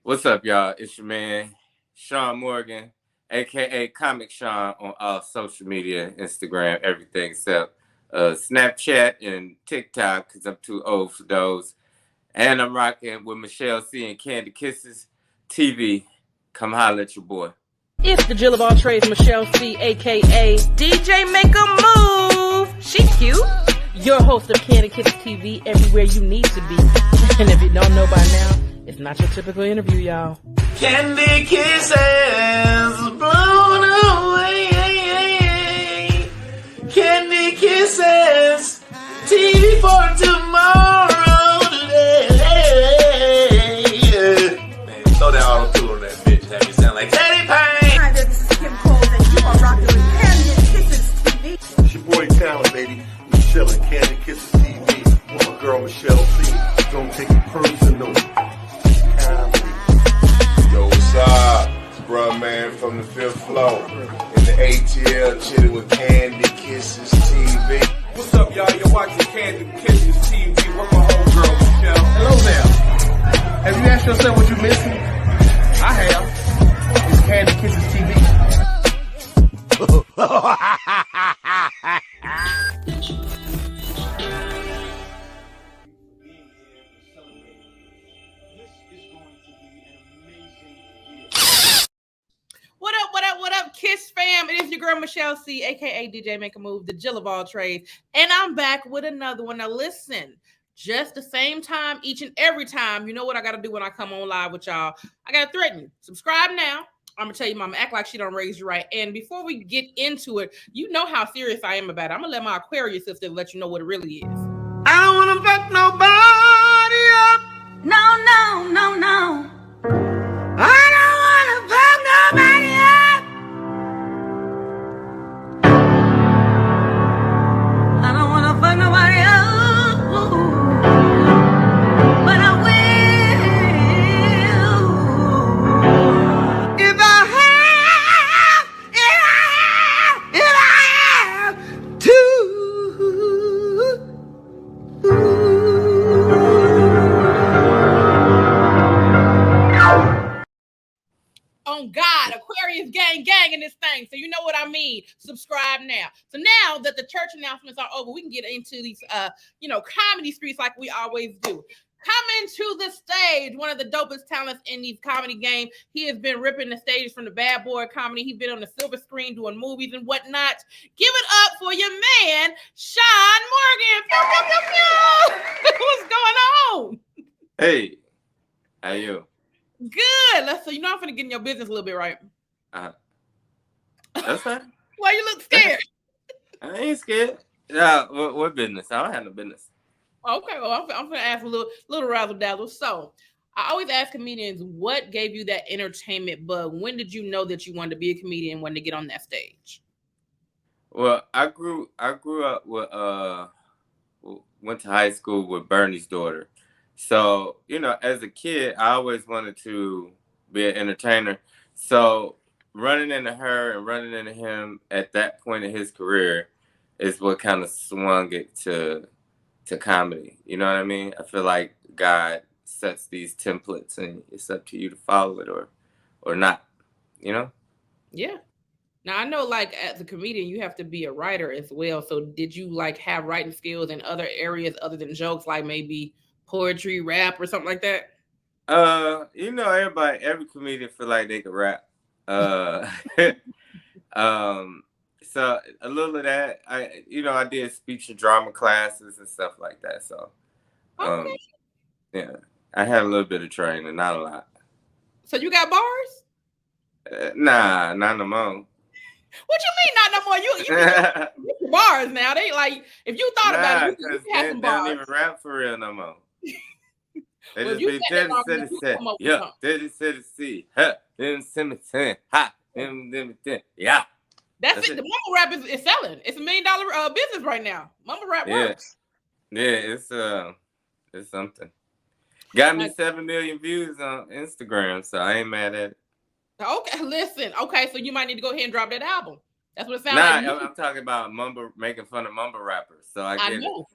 What's up, y'all? It's your man, ShawnMorgan, aka Comic Sean, on all social media, Instagram, everything except Snapchat and TikTok, because I'm too old for those. And I'm rocking with Michelle C and Kandid Kisses TV. Come holler at your boy. It's the Jill of all trades, Michelle C, aka DJ Make a Move. She cute. Your host of Kandid Kisses TV, everywhere you need to be. And if you don't know by now, it's not your typical interview, y'all. Kandid Kisses blown away. Kandid Kisses TV for tomorrow today. Man, throw that auto-tune on that bitch. Have you sound like Teddy Payne. Hi there, this is Kim Cole, and you are rocking with Kandid Kisses TV. It's your boy Talent, baby. Michelle and Kandid Kisses TV. With my girl Michelle C. Don't take it personal. Yo, what's up? It's Bruh Man from the fifth floor. In the ATL, chilling with Kandid Kisses TV. What's up, y'all? You're watching Kandid Kisses TV with my homegirl, Michelle. Hello there. Have you asked yourself what you're missing? I have. It's Kandid Kisses TV. What up, Kiss fam? It is your girl, Michelle C, aka DJ Make a Move, the Jill of all trades. And I'm back with another one. Now listen, just the same time, each and every time, you know what I got to do when I come on live with y'all? I got to threaten you. Subscribe now. I'm going to tell you, mama, act like she don't raise you right. And before we get into it, you know how serious I am about it. I'm going to let my Aquarius sister let you know what it really is. I don't want to fuck nobody up. No, no, no, no. I don't want to fuck nobody up. I don't want to fuck nobody up. But I will. If I have to. On God, Aquarius gang in this thing. So you know what I mean. Subscribe now. So now that the church announcements are over, we can get into these comedy streets like we always do. Coming to the stage, one of the dopest talents in these comedy game. He has been ripping the stage from the Bad Boy comedy. He's been on the silver screen doing movies and whatnot. Give it up for your man, ShawnMorgan. Pew, pew, pew, pew. What's going on? Hey, how you? Good. So you know I'm finna get in your business a little bit, right? That's fine. Why you look scared? I ain't scared. Yeah, what business? I don't have no business. Okay, well, I'm going to ask a little razzle-dazzle. So, I always ask comedians, what gave you that entertainment bug? When did you know that you wanted to be a comedian and wanted to get on that stage? Well, I grew up with went to high school with Bernie's daughter. So, as a kid, I always wanted to be an entertainer. So, running into her and running into him at that point in his career is what kind of swung it to comedy. You know what I mean? I feel like God sets these templates and it's up to you to follow it or not, Yeah. Now, I know, like, as a comedian, you have to be a writer as well. So did you, like, have writing skills in other areas other than jokes, like maybe poetry, rap, or something like that? Every comedian feel like they could rap. So a little of that, I did speech and drama classes and stuff like that. So, Okay. Yeah, I had a little bit of training, not a lot. So you got bars? Nah, not no more. What you mean not no more? You get your bars now. They like, if you thought about it, you have some they don't bars. even rap for real no more. They Well, just you be said that Teddy already. You said, come up with yeah, something. Teddy said, see, huh, then Simmons, ha, then, yeah. That's That's it. it. The mumble rap is selling. It's $1 million business right now. Mumble rap Yeah. works. Yeah, it's something. Got me Like- 7 million views on Instagram, so I ain't mad at it. Okay, listen. Okay, so you might need to go ahead and drop that album. That's what it sounds Nah, like. I'm talking about making fun of mumble rappers. So I get it.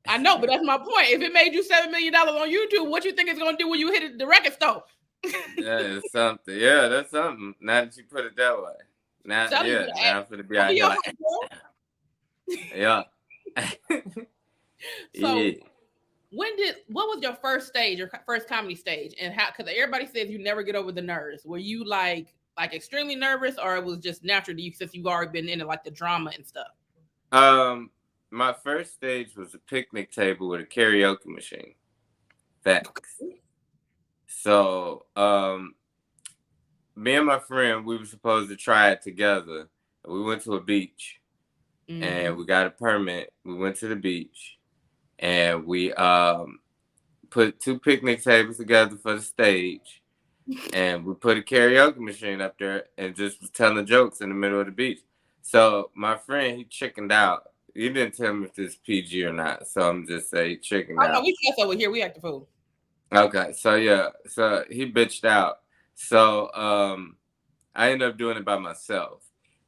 I know, but that's my point. If it made you $7 million on YouTube, what you think it's gonna do when you hit the record store? That is something. Yeah, that's something. Now that you put it that way. Now, Tell you, yeah, now I'm gonna be I'll out be here your like, yeah, yeah. So what was your first stage, your first comedy stage, and how? Because everybody says you never get over the nerves. Were you like extremely nervous, or it was just natural to you since you've already been into like the drama and stuff? My first stage was a picnic table with a karaoke machine. Facts. So, me and my friend, we were supposed to try it together. We went to a beach and we got a permit. We went to the beach and we put 2 picnic tables together for the stage, and we put a karaoke machine up there and just was telling jokes in the middle of the beach. So my friend, he chickened out. He didn't tell me if this is PG or not, so I'm just saying he chickened Oh no, out. we cuss over here. We act the fool. Okay, so yeah, so he bitched out. So I ended up doing it by myself.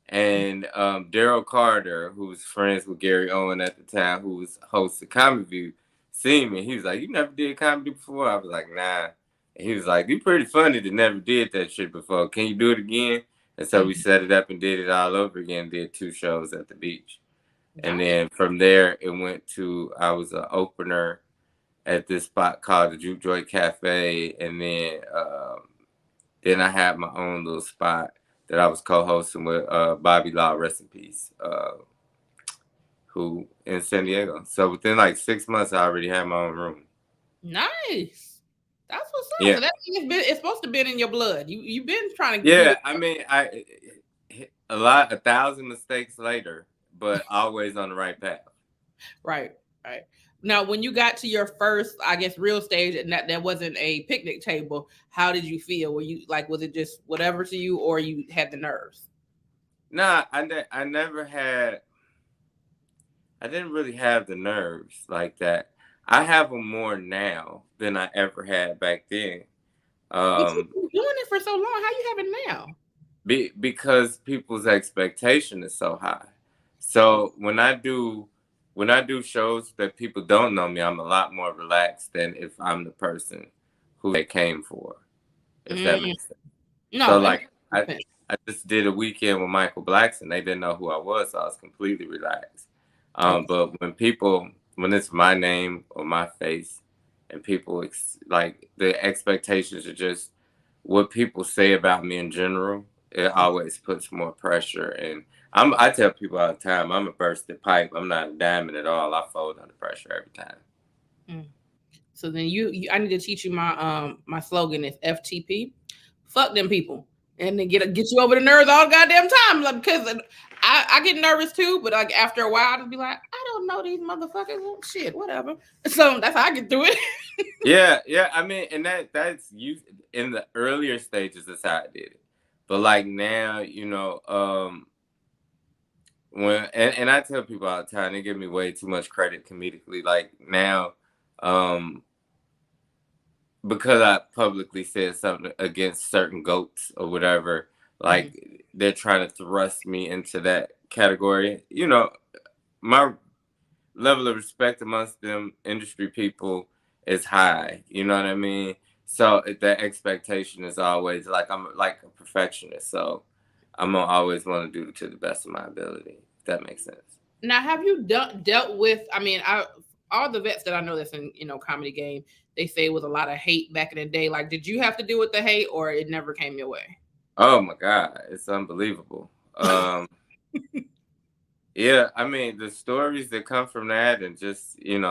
And Daryl Carter, who was friends with Gary Owen at the time, who was host of Comedy View, seen me. He was like, "You never did comedy before?" I was like, "Nah." And he was like, "You pretty funny that never did that shit before. Can you do it again?" And so we set it up and did it all over again. Did 2 shows at the beach, and then from there it went to I was an opener at this spot called the Juke Joy Cafe, and then I had my own little spot that I was co-hosting with Bobby Law, rest in peace, who in San Diego. So within like 6 months, I already had my own room. Nice. That's what's up. Yeah. So that it's supposed to be in your blood. You've been trying to. Yeah, I mean, a 1,000 mistakes later, but always on the right path. Right. Now, when you got to your first, I guess, real stage, and that wasn't a picnic table, how did you feel? Were you like, was it just whatever to you, or you had the nerves? Nah, I never had. I didn't really have the nerves like that. I have them more now than I ever had back then. But you've been doing it for so long. How you have it now? Because people's expectation is so high. So when I do shows that people don't know me, I'm a lot more relaxed than if I'm the person who they came for. If that makes sense. No, so like I just did a weekend with Michael Blackson. They didn't know who I was, so I was completely relaxed. But when it's my name or my face, and people like the expectations are just what people say about me in general, it always puts more pressure. And I tell people all the time, I'm a bursted pipe. I'm not a diamond at all. I fold under pressure every time. So then I need to teach you my slogan is FTP. Fuck them people. And then get you over the nerves all the goddamn time. Like, because I get nervous too, but like after a while, I'll just be like, I don't know these motherfuckers. Well, shit, whatever. So that's how I get through it. Yeah. I mean, and that's you in the earlier stages. That's how I did it. But like now, when I tell people all the time, they give me way too much credit comedically. Like now, because I publicly said something against certain goats or whatever, like they're trying to thrust me into that category. My level of respect amongst them industry people is high. You know what I mean? So that expectation is always like I'm like a perfectionist. So I'm gonna always want to do it to the best of my ability. If that makes sense. Now, have you dealt with? I mean, all the vets that I know that's in comedy game, they say it was a lot of hate back in the day. Like, did you have to deal with the hate, or it never came your way? Oh my God, it's unbelievable. Yeah, I mean the stories that come from that, and just and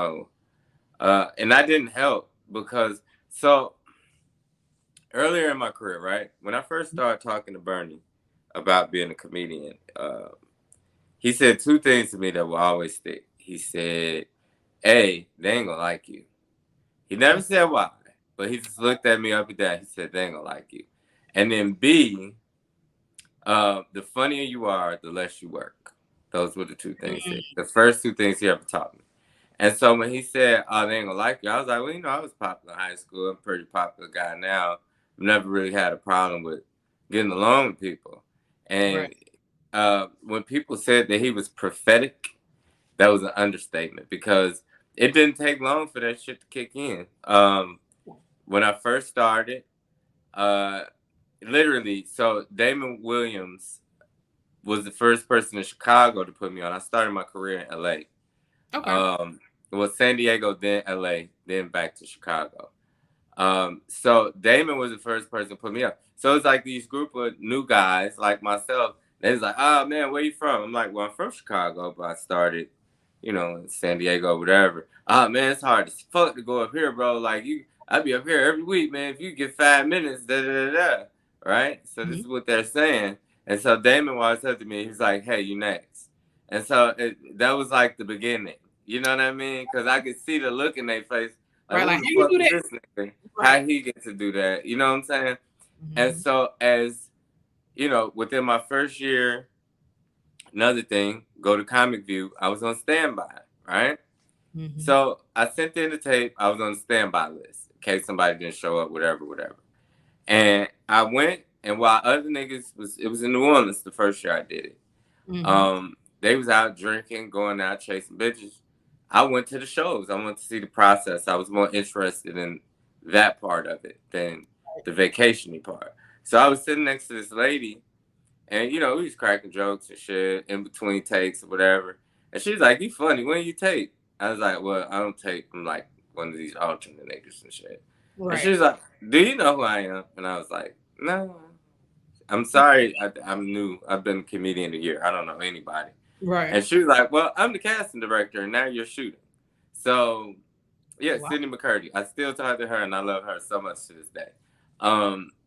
I didn't help because earlier in my career, right, when I first started talking to Bernie about being a comedian, he said 2 things to me that will always stick. He said, A, they ain't gonna like you. He never said why, but he just looked at me up and down. He said, they ain't gonna like you. And then B, the funnier you are, the less you work. Those were the 2 things. The first 2 things he ever taught me. And so when he said, oh, they ain't gonna like you, I was like, well, I was popular in high school. I'm a pretty popular guy now. I've never really had a problem with getting along with people. And when people said that he was prophetic, that was an understatement because it didn't take long for that shit to kick in. When I first started, Literally, so Damon Williams was the first person in Chicago to put me on. I started my career in LA. Okay. It was San Diego, then LA, then back to Chicago. So Damon was the first person to put me up. So it's like these group of new guys like myself. They was like, "Oh man, where you from?" I'm like, "Well, I'm from Chicago, but I started, in San Diego, whatever." "Oh man, it's hard as fuck to go up here, bro. Like I'd be up here every week, man. If you get 5 minutes, da da da da." Right? So this is what they're saying. And so Damon was up to me. He's like, "Hey, you next." And so that was like the beginning. You know what I mean? Because I could see the look in their face. Like, Right. who Like, the how you fuck do is that? this nigga? How Right. he get to do that? You know what I'm saying? And Mhm. so as, within my first year, another thing, go to Comic View, I was on standby, right? Mhm. So I sent in the tape, I was on the standby list in case somebody didn't show up, whatever, whatever. And I went, and while other niggas it was in New Orleans the first year I did it. Mhm. They was out drinking, going out chasing bitches. I went to the shows. I went to see the process. I was more interested in that part of it than the vacationing part. So I was sitting next to this lady, and we was cracking jokes and shit in between takes or whatever. And she was like, "You funny? When you tape?" I was like, "Well, I don't tape. I'm like one of these alternate niggas and shit." And she Right. was like, "Do you know who I am?" And I was like, "No, I'm sorry. I'm new. I've been a comedian a year. I don't know anybody." Right. And she was like, "Well, I'm the casting director, and now you're shooting." So, yeah, Wow. Sydney McCurdy. I still talk to her, and I love her so much to this day,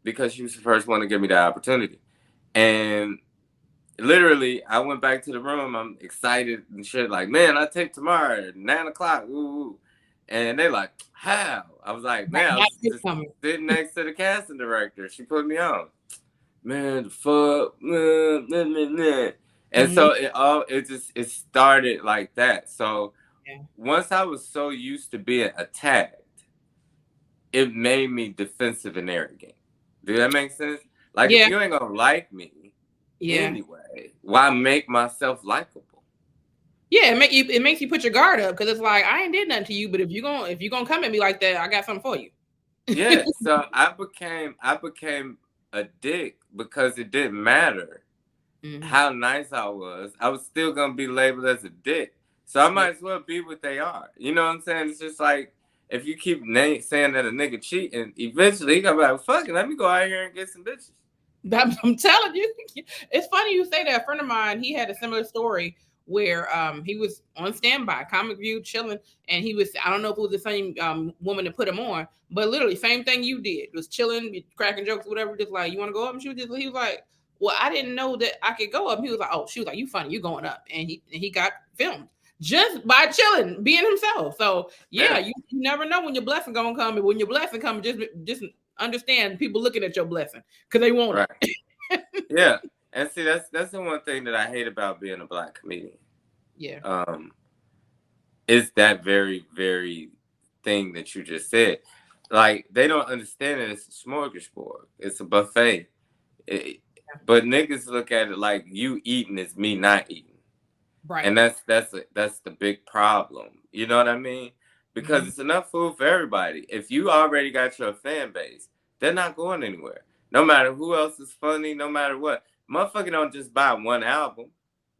because she was the first one to give me that opportunity. And literally, I went back to the room. I'm excited and shit. Like, man, I take tomorrow at 9 o'clock. Woo woo. And they like, how? I was like, Right. man, I Now was it's just coming. sitting next to the casting director. She put me on. Man, the fuck, man, nah, nah, nah. And Mhm. so it started like that. So Yeah. once I was so used to being attacked, it made me defensive and arrogant. Do that make sense? Like if Yeah. you ain't gonna like me Yeah. anyway, why make myself likable? Yeah. It makes you put your guard up because it's like I ain't did nothing to you, but if you gonna come at me like that, I got something for you. Yeah. So I became a dick because it didn't matter Mhm. how nice I was still gonna be labeled as a dick. So I Yeah. might as well be what they are. You know what I'm saying? It's just like if you keep saying that a nigga cheating, eventually he gonna be like, "Fuck it, let me go out here and get some bitches." I'm telling you, it's funny you say that. A friend of mine, he had a similar story where he was on standby, Comic View, chilling, and I don't know if it was the same woman that put him on, but literally same thing you did, was chilling, cracking jokes, whatever, just like, you want to go up? And he was like, well, I didn't know that I could go up. He was like, oh, she was like, you funny, you going up, and he got filmed just by chilling, being himself. So yeah, Yeah, you never know when your blessing gonna come, and when your blessing comes, just understand people looking at your blessing because they want right. it. Yeah, and see that's the one thing that I hate about being a black comedian. Yeah. Um, is that very very thing that you just said. Like they don't understand it. It's a smorgasbord. It's a buffet. It, but niggas look at it like you eating is me not eating. Right. And that's the big problem. You know what I mean? Because Mm-hmm. it's enough food for everybody. If you already got your fan base, they're not going anywhere. No matter who else is funny, no matter what. Motherfucker don't just buy one album.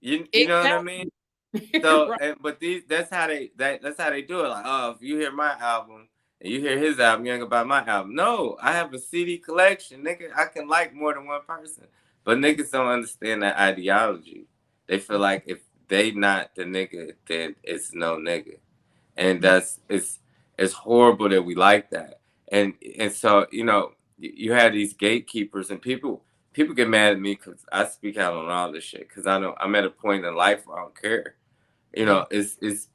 You know what I mean? Exactly. So, Right. but that's how they do it. Like, oh, if you hear my album and you hear his album, you ain't gonna buy my album. No, I have a CD collection, nigga. I can like more than one person. But niggas don't understand that ideology. They feel like if they not the nigga, then it's no nigga, and Yeah. it's horrible that we like that. And so you have these gatekeepers, and people get mad at me because I speak out on all this shit because I know I'm at a point in life where I don't care. Yeah. It's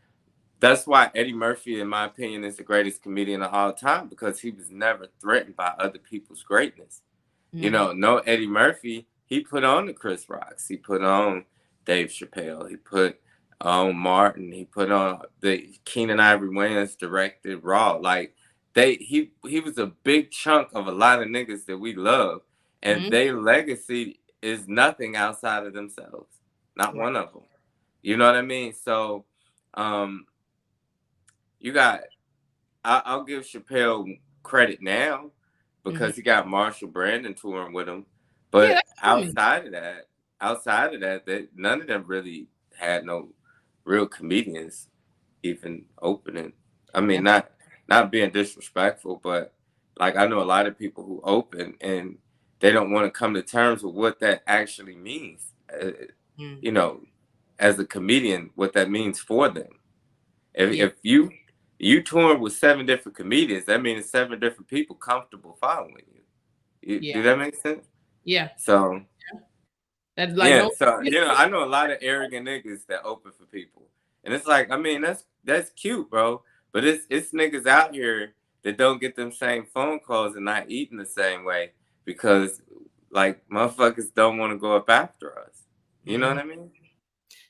that's why Eddie Murphy, in my opinion, is the greatest comedian of all time because he was never threatened by other people's greatness. Mm-hmm. No Eddie Murphy, he put on the Chris Rocks, he put on Dave Chappelle, he put on Martin, he put on the Keenan Ivory Wayans directed Raw. Like he was a big chunk of a lot of niggas that we love, and Mm-hmm. their legacy is nothing outside of themselves. Not Right. one of them. You know what I mean? So, um, you got. I'll give Chappelle credit now, because he got Marshall Brandon touring with him. Yeah, But that's coming. outside of that, none of them really had no real comedians even opening. I mean, not being disrespectful, but like I know a lot of people who open and they don't want to come to terms with what that actually means. You know, as a comedian, what that means for them. If you touring with 7 different comedians, that means 7 different people comfortable following you. Yeah. Do that make sense? Yeah. So That's like yeah, so I know a lot of arrogant niggas that open for people, and it's like, I mean, that's cute, bro. But it's niggas out here that don't get them same phone calls and not eating the same way because like motherfuckers don't want to go up after us. You know what I mean?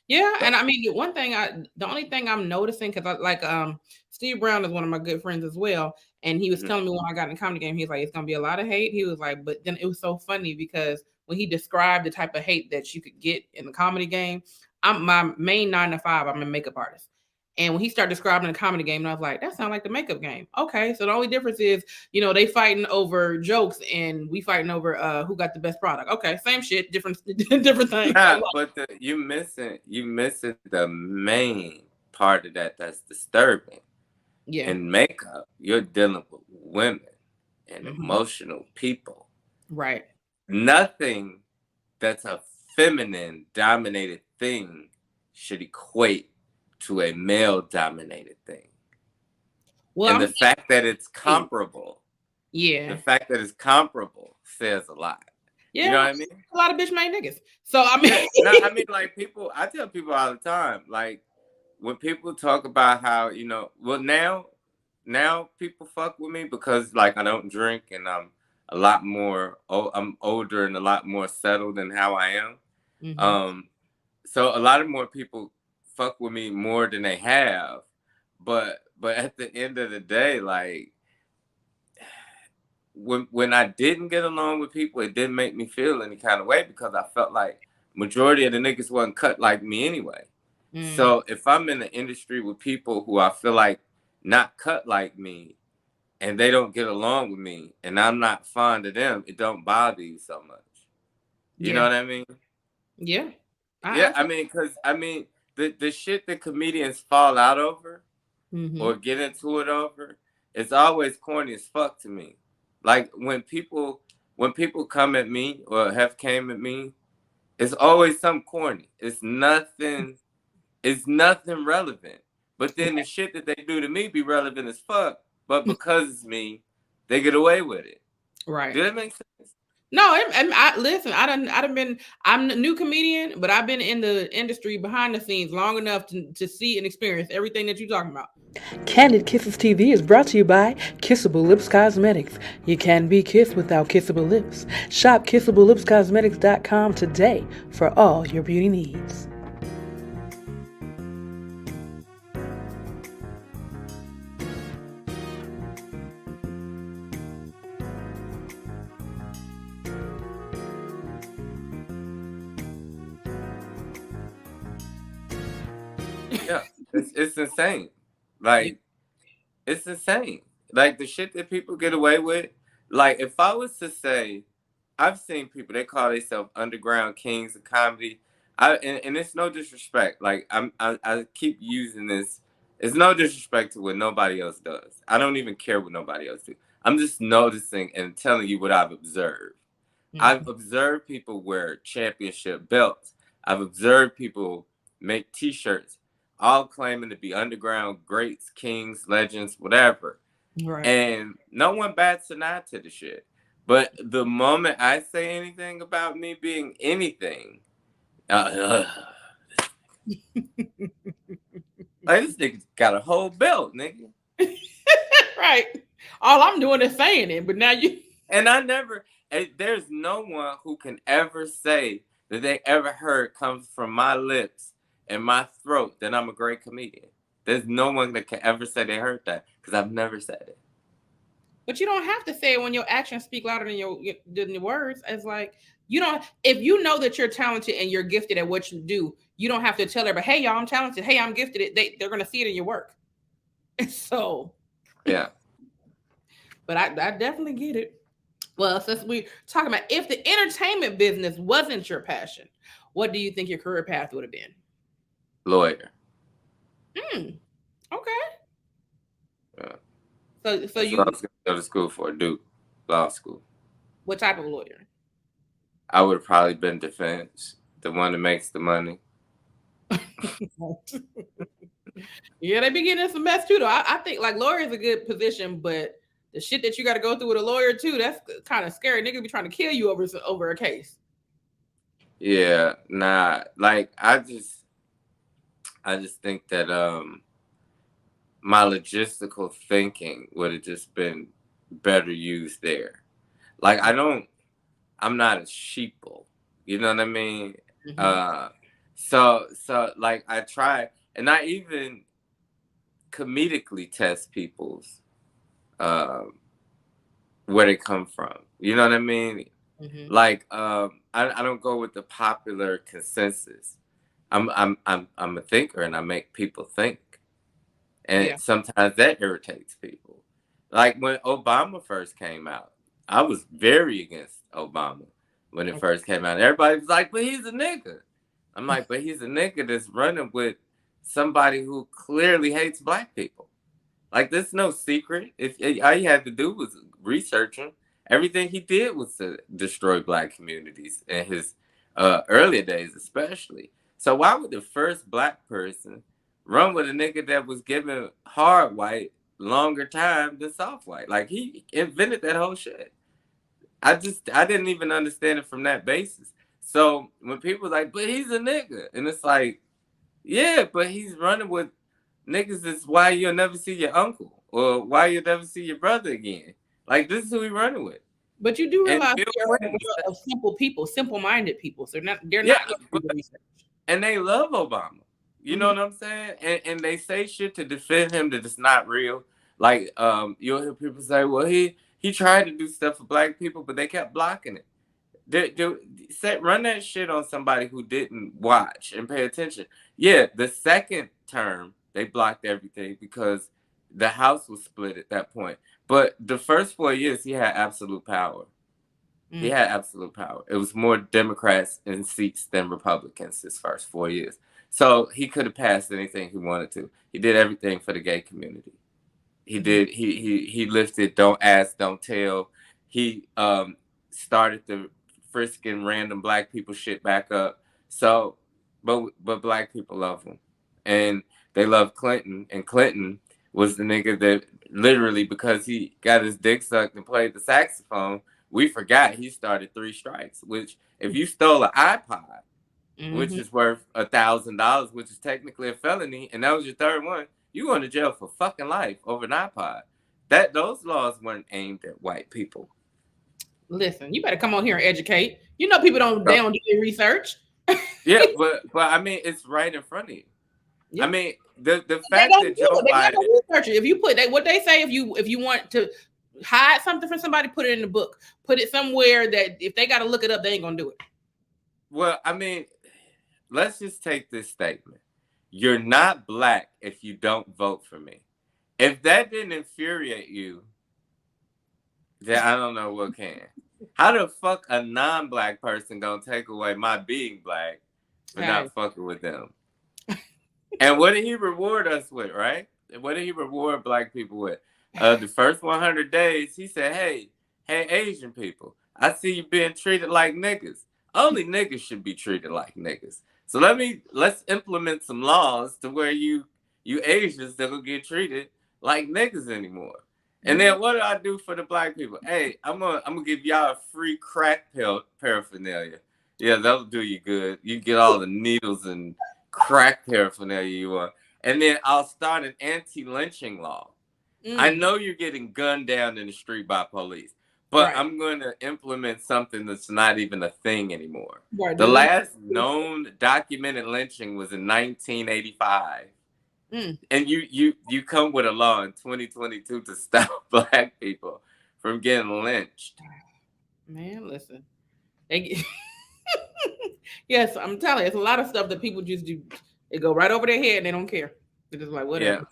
Yeah, and I mean the only thing I'm noticing because Steve Brown is one of my good friends as well, and he was telling me when I got in the comedy game, he was like, it's gonna be a lot of hate. He was like, but then it was so funny because when he described the type of hate that you could get in the comedy game, I'm my main 9 to 5. I'm a makeup artist. And when he started describing the comedy game, and I was like, that sounds like the makeup game. Okay, so the only difference is, they fighting over jokes and we fighting over who got the best product. Okay, same shit, different thing. Nah, but you missing the main part of that's disturbing. Yeah. In makeup, you're dealing with women and emotional people. Right. Nothing that's a feminine dominated thing should equate to a male dominated thing. Well, and the fact that it's comparable, the fact that it's comparable says a lot. Yeah, you know what I mean? A lot of bitch made niggas. So I mean, like I tell people all the time, like when people talk about how well now people fuck with me because like I don't drink and I'm a lot more. I'm older and a lot more settled than how I am. So a lot of more people fuck with me more than they have, but at the end of the day, like when I didn't get along with people, it didn't make me feel any kind of way because I felt like majority of the niggas wasn't cut like me anyway. So if I'm in the industry with people who I feel like not cut like me and they don't get along with me and I'm not fond of them, it don't bother you so much. You know what I mean? Yeah. I mean, because the shit that comedians fall out over or get into it over, it's always corny as fuck to me. Like when people come at me or have came at me, it's always something corny. It's nothing relevant. But then the shit that they do to me be relevant as fuck. But because it's me, they get away with it. Right. Does that make sense? No, listen, I'm a new comedian, but I've been in the industry behind the scenes long enough to see and experience everything that you're talking about. Candid Kisses TV is brought to you by Kissable Lips Cosmetics. You can be kissed without kissable lips. Shop KissableLipsCosmetics.com today for all your beauty needs. Yeah, it's insane. Like, it's insane. Like, the shit that people get away with. Like, if I was to say, I've seen people, they call themselves underground kings of comedy. And it's no disrespect. Like, I keep using this. It's no disrespect to what nobody else does. I don't even care what nobody else do. I'm just noticing and telling you what I've observed. I've observed people wear championship belts. I've observed people make T-shirts, all claiming to be underground greats, kings, legends, whatever. Right. And no one bats an eye to the shit. But the moment I say anything about me being anything, like this nigga got a whole belt, nigga. Right. All I'm doing is saying it, but now you. And there's no one who can ever say that they ever heard comes from my lips and my throat that I'm a great comedian. There's no one that can ever say they heard that because I've never said it. But you don't have to say it when your actions speak louder than your words. It's like if you know that you're talented and you're gifted at what you do, you don't have to tell everybody, hey y'all, I'm talented. Hey, I'm gifted. They're gonna see it in your work. So yeah. But I definitely get it. Well, since we're talking about if the entertainment business wasn't your passion, what do you think your career path would have been? Lawyer. Hmm. Okay. Yeah. So That's what I you, was gonna go to school for, Duke Law School. what type of lawyer? I would have probably been defense, the one that makes the money. Yeah, they be getting in some mess too, though. I think like lawyer is a good position, but the shit that you got to go through with a lawyer too, that's kind of scary. Niggas be trying to kill you over a case. Yeah, nah. Like I just think that my logistical thinking would have just been better used there. Like I'm not a sheeple. You know what I mean? Mm-hmm. So like I try, and I even comedically test people's where they come from. You know what I mean? Mm-hmm. Like I don't go with the popular consensus. I'm a thinker and I make people think. And Yeah. sometimes that irritates people. Like when Obama first came out, I was very against Obama when it first came out. Everybody was like, but he's a nigga. I'm like, but he's a nigga that's running with somebody who clearly hates black people. Like, there's no secret. If all you had to do was research him, everything he did was to destroy black communities in his earlier days, especially. So why would the first black person run with a nigga that was giving hard white longer time than soft white? Like he invented that whole shit. I didn't even understand it from that basis. So when people like, but he's a nigga, and it's like, yeah, but he's running with niggas is why you'll never see your uncle or why you'll never see your brother again. Like this is who he running with. But you do And realize Bill we're in a Clinton, world of simple people, simple-minded people. So they're yeah, not going to do the research. and they love Obama. You know what I'm saying? And they say shit to defend him that is not real. Like you'll hear people say, well, he tried to do stuff for black people, but they kept blocking it. Run that shit on somebody who didn't watch and pay attention. Yeah, the second term they blocked everything because the House was split at that point. But the first 4 years he had absolute power. He had absolute power. It was more Democrats in seats than Republicans his first 4 years. So he could have passed anything he wanted to. He did everything for the gay community. He did. He lifted "Don't Ask, Don't Tell." He started the frisking random black people shit back up. So, but black people love him, and they love Clinton. And Clinton was the nigga that literally because he got his dick sucked and played the saxophone, we forgot he started 3 strikes. Which if you stole an iPod, which is worth $1,000, which is technically a felony, and that was your third one, you going to jail for fucking life over an iPod. Those laws weren't aimed at white people. Listen, you better come on here and educate. You know, people don't do their research. Yeah, but I mean, it's right in front of you. Yeah. I mean, the fact that Joe Biden research it. If you put what they say, if you want to hide something from somebody, put it in the book. Put it somewhere that if they got to look it up, they ain't gonna do it. Well, I mean, let's just take this statement. You're not black if you don't vote for me. If that didn't infuriate you, then I don't know what can. How the fuck a non-black person gonna take away my being black for not fucking with them? And what did he reward us with, right? What did he reward black people with? The first 100 days, he said, hey, Asian people, I see you being treated like niggas. Only niggas should be treated like niggas. So let's implement some laws to where you Asians don't get treated like niggas anymore. And then what do I do for the black people? Hey, I'm gonna give y'all a free crack paraphernalia. Yeah, that'll do you good. You get all the needles and crack paraphernalia you want. And then I'll start an anti-lynching law. I know you're getting gunned down in the street by police, but I'm going to implement something that's not even a thing anymore. Right. The last known documented lynching was in 1985. And you come with a law in 2022 to stop black people from getting lynched. Man, listen. Yes, I'm telling you, it's a lot of stuff that people just do. They go right over their head and they don't care. They're just like, whatever.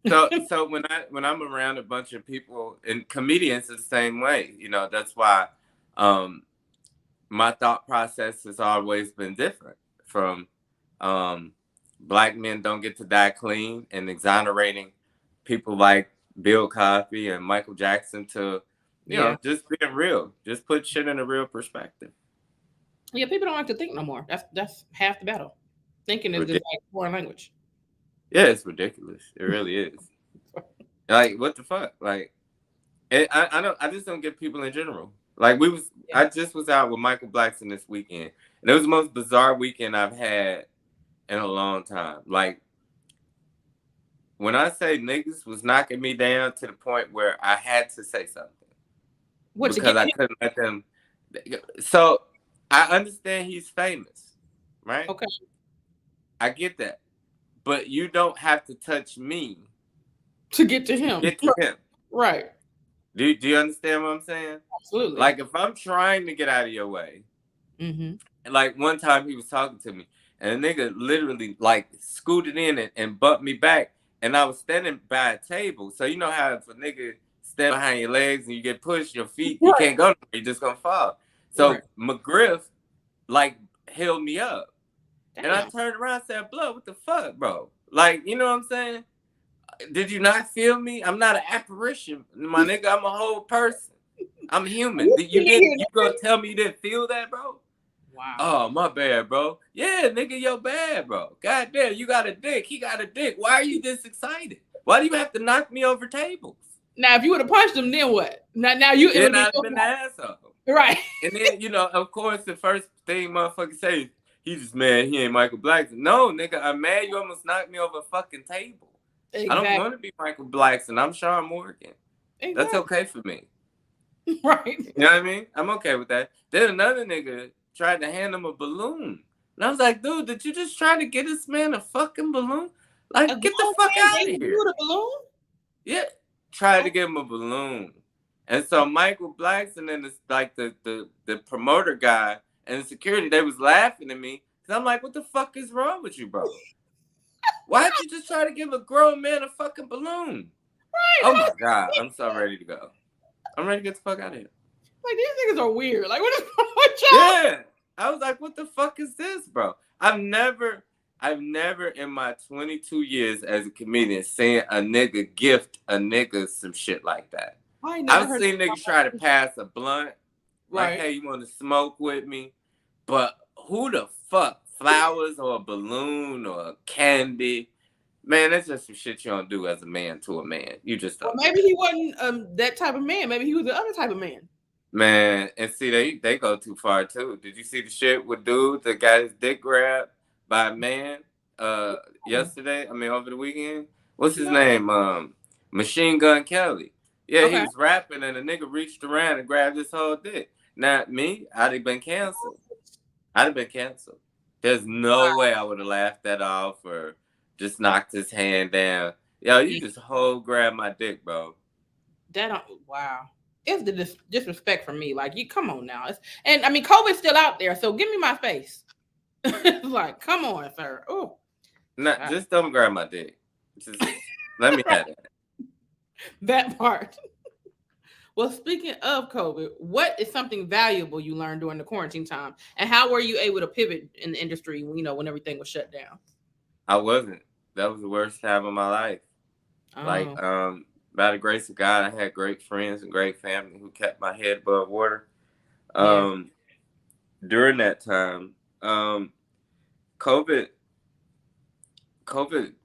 So when I'm around a bunch of people and comedians, it's the same way. That's why my thought process has always been different from black men don't get to die clean and exonerating people like Bill Cosby and Michael Jackson to, just being real. Just put shit in a real perspective. Yeah, people don't like to think no more. That's half the battle. Thinking is just like foreign language. Yeah, it's ridiculous. It really is. Like, what the fuck? Like, I just don't get people in general. Like, I just was out with Michael Blackson this weekend, and it was the most bizarre weekend I've had in a long time. Like, when I say niggas was knocking me down to the point where I had to say something. Because I couldn't let them. So, I understand he's famous, right? Okay. I get that. But you don't have to touch me to get to him. Right. Do you understand what I'm saying? Absolutely. Like, if I'm trying to get out of your way, and like one time he was talking to me, and a nigga literally like scooted in and bumped me back, and I was standing by a table. So you know how if a nigga stand behind your legs and you get pushed, your feet, you can't go nowhere, you're just gonna fall. So McGriff like held me up. Damn. And I turned around and said, "Blood, what the fuck, bro? Like, you know what I'm saying? Did you not feel me? I'm not an apparition, my nigga. I'm a whole person. I'm human. You gonna tell me you didn't feel that, bro? Wow. Oh, my bad, bro. Yeah, nigga, you're bad, bro. God damn, you got a dick. He got a dick. Why are you this excited? Why do you have to knock me over tables? Now, if you would have punched him, then what? Now you would have been an asshole. Right. And then, of course, the first thing motherfucker say, he's just mad he ain't Michael Blackson. No, nigga, I'm mad you almost knocked me over a fucking table. Exactly. I don't want to be Michael Blackson. I'm ShawnMorgan. Exactly. That's okay for me. Right. You know what I mean? I'm okay with that. Then another nigga tried to hand him a balloon. And I was like, dude, did you just try to get this man a fucking balloon? Like, get the fuck out of here. A balloon? Yeah. Tried to give him a balloon. And so Michael Blackson and the promoter guy and the security, they was laughing at me. Cause I'm like, what the fuck is wrong with you, bro? Why'd you just try to give a grown man a fucking balloon? Right. Oh my God. I'm so ready to go. I'm ready to get the fuck out of here. Like, these niggas are weird. Like, what is wrong with y'all? Yeah. I was like, what the fuck is this, bro? I've never in my 22 years as a comedian seen a nigga gift a nigga some shit like that. I've seen niggas try to pass a blunt. Like, hey, you want to smoke with me? But who the fuck? Flowers or a balloon or a candy? Man, that's just some shit you don't do as a man to a man. You just don't. Well, maybe he wasn't that type of man. Maybe he was the other type of man. Man, and see, they go too far too. Did you see the shit with dude that got his dick grabbed by a man yesterday? I mean, over the weekend. What's his name? Machine Gun Kelly. Yeah, he was rapping and a nigga reached around and grabbed his whole dick. Not me. I'd have been canceled. There's no way I would have laughed that off or just knocked his hand down. Yo, you just grab my dick, bro. Wow. It's the disrespect from me. Like, you come on now. And I mean, COVID's still out there, so give me my space. Like, come on, sir. Oh. Just don't grab my dick. Just let me have that. That part. Well, speaking of COVID, what is something valuable you learned during the quarantine time? And how were you able to pivot in the industry, when everything was shut down? I wasn't. That was the worst time of my life. Oh. Like, by the grace of God, I had great friends and great family who kept my head above water. During that time, COVID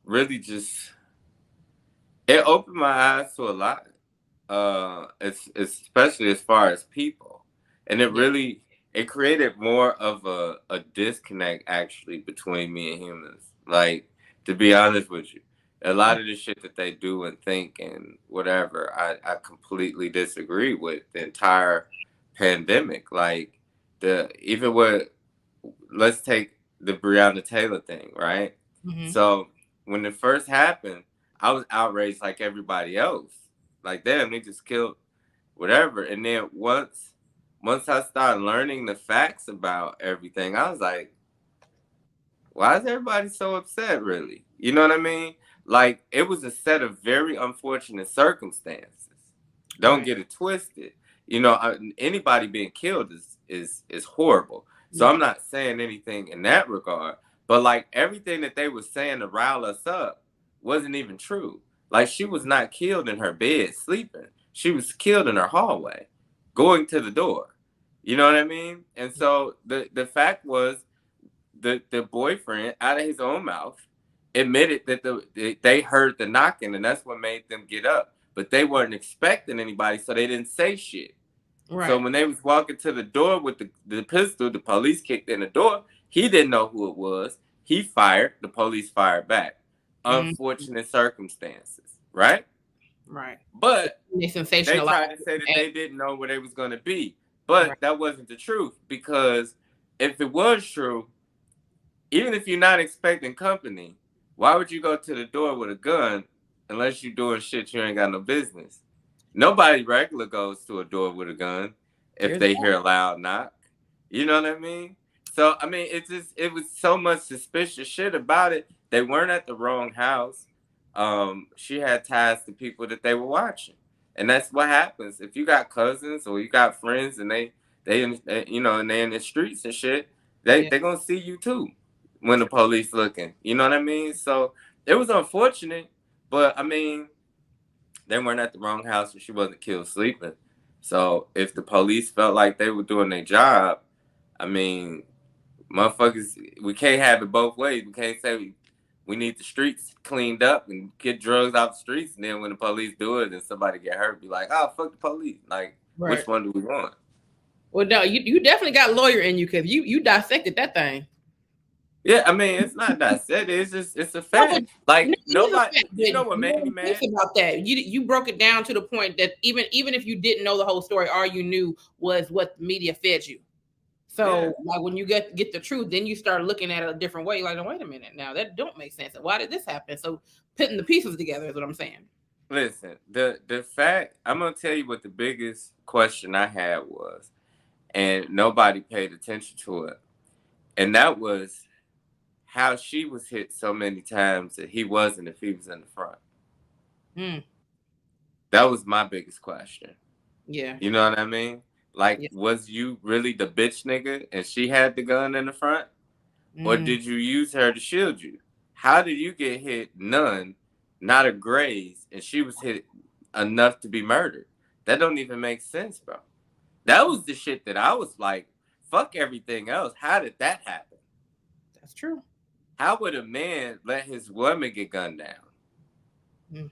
really just, it opened my eyes to a lot. Especially as far as people, and it created more of a disconnect actually between me and humans. Like, to be honest with you, a lot of the shit that they do and think and whatever, I completely disagree with the entire pandemic. Like, let's take the Breonna Taylor thing, right? Mm-hmm. So when it first happened, I was outraged like everybody else. Like, damn, they just killed whatever. And then once I started learning the facts about everything, I was like, why is everybody so upset, really? You know what I mean? Like, it was a set of very unfortunate circumstances. Don't get it twisted. You know, anybody being killed is horrible. So I'm not saying anything in that regard. But like everything that they were saying to rile us up wasn't even true. Like, she was not killed in her bed sleeping. She was killed in her hallway, going to the door. You know what I mean? And so the fact was, the boyfriend, out of his own mouth, admitted that they heard the knocking, and that's what made them get up. But they weren't expecting anybody, so they didn't say shit. Right. So when they was walking to the door with the pistol, the police kicked in the door. He didn't know who it was. He fired. The police fired back. Unfortunate circumstances, right? Right. But they tried to say that they didn't know where they was going to be. But that wasn't the truth, because if it was true, even if you're not expecting company, why would you go to the door with a gun unless you're doing shit you ain't got no business? Nobody regular goes to a door with a gun if they hear a loud knock. You know what I mean? So, I mean, it was so much suspicious shit about it. They weren't at the wrong house. She had ties to people that they were watching. And that's what happens. If you got cousins or you got friends and they you know, and they in the streets and shit, they gonna see you too when the police looking. You know what I mean? So it was unfortunate, but I mean, they weren't at the wrong house and she wasn't killed sleeping. So if the police felt like they were doing their job, I mean, motherfuckers, we can't have it both ways. We can't say we need the streets cleaned up and get drugs out the streets, and then when the police do it and somebody get hurt, be like, oh, fuck the police. Like, which one do we want? Well, no, you definitely got lawyer in you, because you dissected that thing. Yeah, I mean, it's not dissected. It's a fact. Like, nobody, you know what made me mad about that? You broke it down to the point that even if you didn't know the whole story, all you knew was what the media fed you. So, like, when you get the truth, then you start looking at it a different way. Like, wait a minute, now that don't make sense. Why did this happen? So, putting the pieces together is what I'm saying. Listen, the fact, I'm gonna tell you what the biggest question I had was, and nobody paid attention to it, and that was how she was hit so many times that he wasn't if he was in the front. That was my biggest question. Yeah. You know what I mean? Like, was you really the bitch nigga and she had the gun in the front? Or did you use her to shield you? How did you get hit? None, not a graze, and she was hit enough to be murdered? That don't even make sense, bro. That was the shit that I was like, fuck everything else. How did that happen? That's true. How would a man let his woman get gunned down?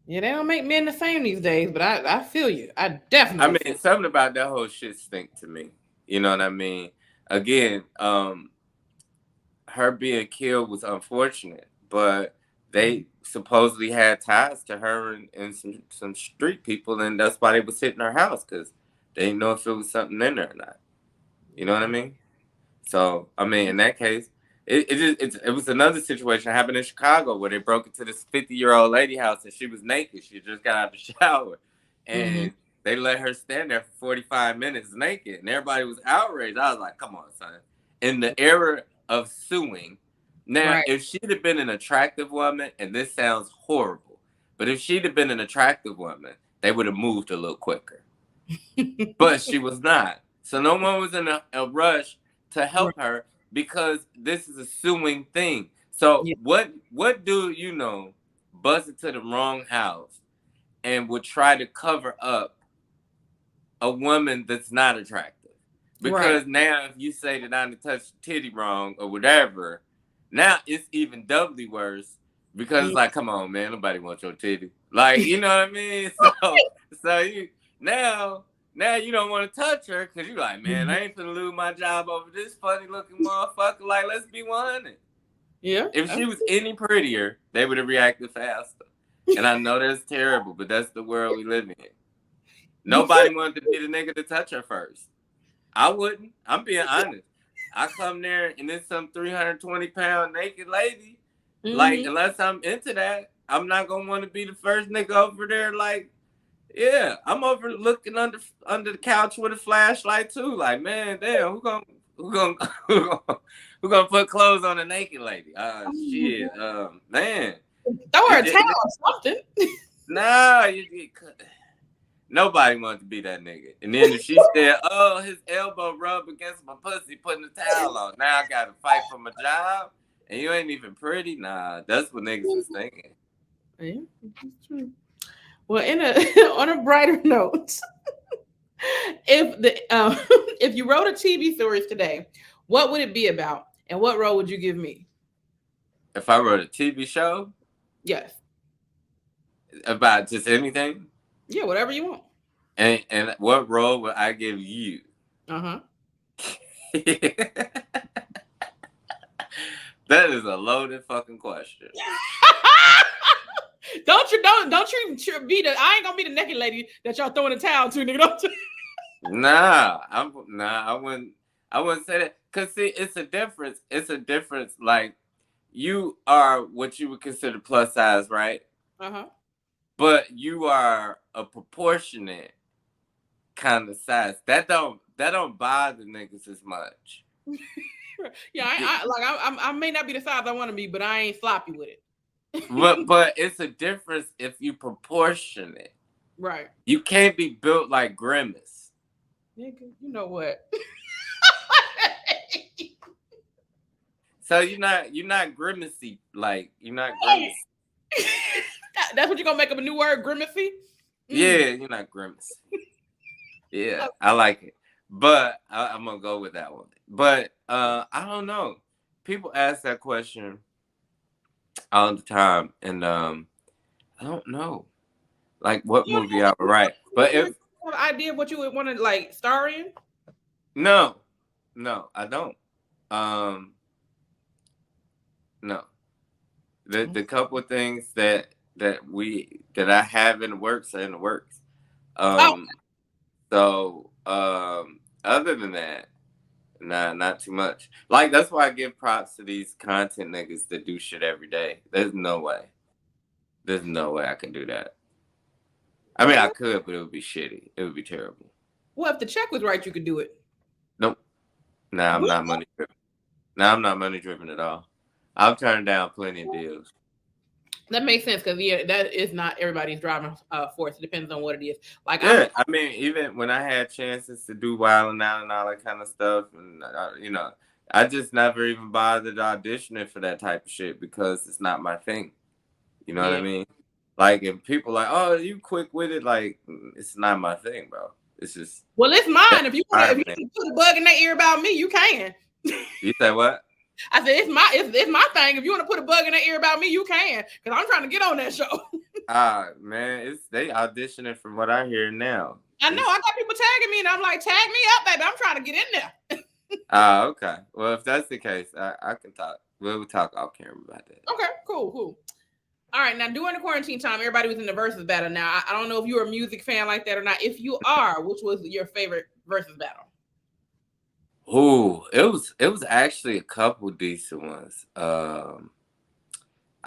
Yeah, they don't make men the same these days, but I feel you. I definitely. I mean, something about that whole shit stink to me. You know what I mean? Again, her being killed was unfortunate, but they supposedly had ties to her and some street people, and that's why they was hitting her house, because they didn't know if it was something in there or not. You know what I mean? So, I mean, in that case, it was another situation that happened in Chicago where they broke into this 50-year-old lady house and she was naked. She just got out of the shower, and they let her stand there for 45 minutes naked, and everybody was outraged. I was like, come on, son. In the era of suing, now, if she'd have been an attractive woman, and this sounds horrible, but if she'd have been an attractive woman, they would have moved a little quicker. But she was not. So no one was in a rush to help her, because this is a suing thing. So what dude you know bust into the wrong house and would try to cover up a woman that's not attractive? Because now if you say that I touched titty wrong or whatever, now it's even doubly worse, because it's like, come on, man, nobody wants your titty. Like, you know what I mean? So you now you don't want to touch her, because you're like, man, I ain't finna lose my job over this funny looking motherfucker. Like, let's be 100. Yeah. If she was any prettier, they would have reacted faster. And I know that's terrible, but that's the world we live in. Nobody wanted to be the nigga to touch her first. I wouldn't. I'm being honest. I come there and there's some 320-pound naked lady. Like, unless I'm into that, I'm not gonna want to be the first nigga over there. Like, yeah, I'm over looking under the couch with a flashlight too. Like, man, damn, who gonna who gonna who gonna put clothes on a naked lady? Shit, man. Throw her a towel or something. Nah, nobody wants to be that nigga. And then if she said, "Oh, his elbow rubbed against my pussy, putting the towel on," now I gotta fight for my job, and you ain't even pretty. Nah, that's what niggas is thinking. Yeah, that's true. Well, on a brighter note, if you wrote a TV series today, what would it be about, and what role would you give me? If I wrote a TV show, yes, about just anything, yeah, whatever you want. And what role would I give you? Uh-huh. That is a loaded fucking question. Don't you be the I ain't gonna be the naked lady that y'all throwing a towel to, nigga. Don't you? Nah, I wouldn't say that. Cause see, it's a difference. It's a difference. Like, you are what you would consider plus size, right? Uh-huh. But you are a proportionate kind of size. That don't bother niggas as much. Yeah, I may not be the size I want to be, but I ain't sloppy with it. but it's a difference if you proportionate. Right. You can't be built like Grimace. Nigga, you know what? So you're not grimacy, like you're not grimacy. That's what you're gonna make up a new word, grimacy? Yeah, you're not grimacy. Yeah, I like it. But I'm gonna go with that one. But I don't know. People ask that question all the time, and I don't know, like what movie I would write. But if you have an idea of what you would want to like star in? No, I don't. No. The couple of things that I have in the works are in the works. So other than that, nah, not too much. Like, that's why I give props to these content niggas that do shit every day. There's no way I can do that. I mean, I could, but it would be shitty. It would be terrible. Well, if the check was right, you could do it. Nope. Nah, I'm not money driven. Nah, I'm not money driven at all. I've turned down plenty of deals. That makes sense, because that is not everybody's driving force. It depends on what it is. Like, yeah, I mean, even when I had chances to do Wild 'N Out and all that kind of stuff, and I just never even bothered auditioning for that type of shit because it's not my thing. You know what I mean? Like, if people like, "Oh, you quick with it," like, it's not my thing, bro. It's just, well, it's mine. If you put a bug in their ear about me, you can. You say what? I said it's my thing. If you want to put a bug in their ear about me, you can, because I'm trying to get on that show. Man, they auditioning from what I hear now. I know. I got people tagging me, and I'm like, tag me up, baby. I'm trying to get in there. Okay. Well, if that's the case, I can talk. We'll talk off camera about that. Okay, cool. All right, now during the quarantine time, everybody was in the versus battle. Now, I don't know if you're a music fan like that or not. If you are, which was your favorite versus battle? Ooh, it was actually a couple decent ones. I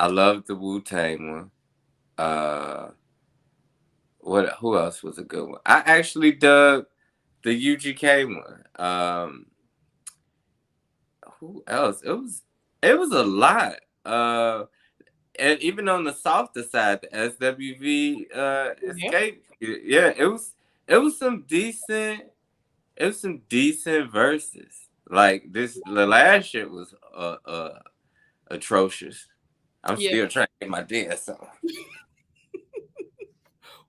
loved the Wu-Tang one. Who else was a good one? I actually dug the UGK one. Who else? It was a lot. And even on the softer side, the SWV Escape. Yeah, it was some decent. It was some decent verses. Like, the last shit was atrocious. I'm still trying to get my dance on.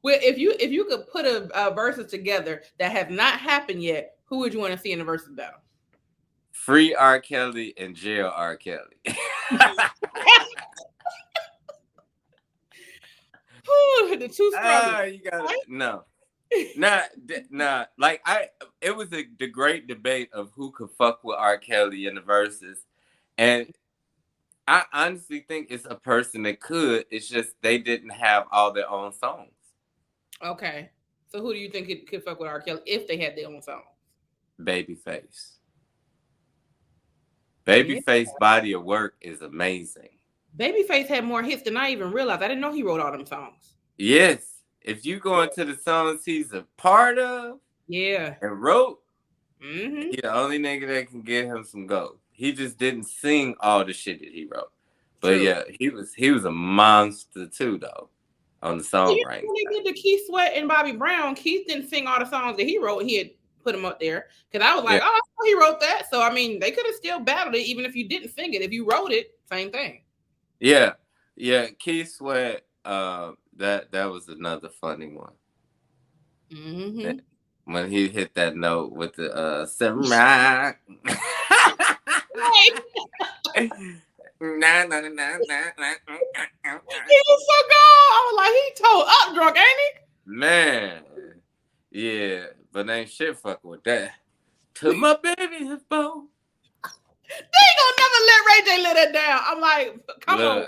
Well, if you could put a verses together that have not happened yet, who would you want to see in the versus battle? Free R. Kelly and jail R. Kelly. The two struggles. You got it. No. Nah. Like, it was the great debate of who could fuck with R. Kelly in the verses, and I honestly think it's a person that could. It's just they didn't have all their own songs. Okay, so who do you think could fuck with R. Kelly if they had their own song? Babyface. Babyface body of work is amazing. Babyface had more hits than I even realized. I didn't know he wrote all them songs. Yes. If you go into the songs he's a part of, and wrote, Mm-hmm. He the only nigga that can get him some gold. He just didn't sing all the shit that he wrote. But True. yeah, he was a monster too though on the songwriting. When they did the Keith Sweat and Bobby Brown, Keith didn't sing all the songs that he wrote. He had put them up there because I was like, Yeah. oh, I know he wrote that. So I mean, they could have still battled it even if you didn't sing it. If you wrote it, same thing. Yeah. Keith Sweat, that was another funny one. Mm-hmm. When he hit that note with the samurai. Nah. He was so gone. I was like, he told up drunk, ain't he? Man, yeah, but ain't shit fucking with that. To my baby's bone. They ain't gonna never let Ray J let it down. I'm like, come on.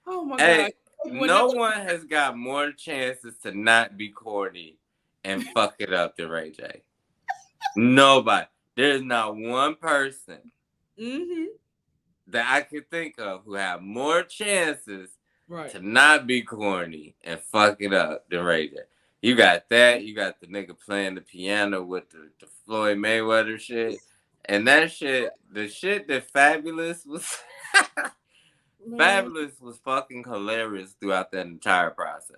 Oh my Hey, God. no one has got more chances to not be corny and fuck it up than Ray J. Nobody. There's not one person that I could think of who have more chances to not be corny and fuck it up than Ray J. You got that. You got the nigga playing the piano with the Floyd Mayweather shit. And that shit, the shit that Fabulous was... Fabulous was fucking hilarious throughout that entire process.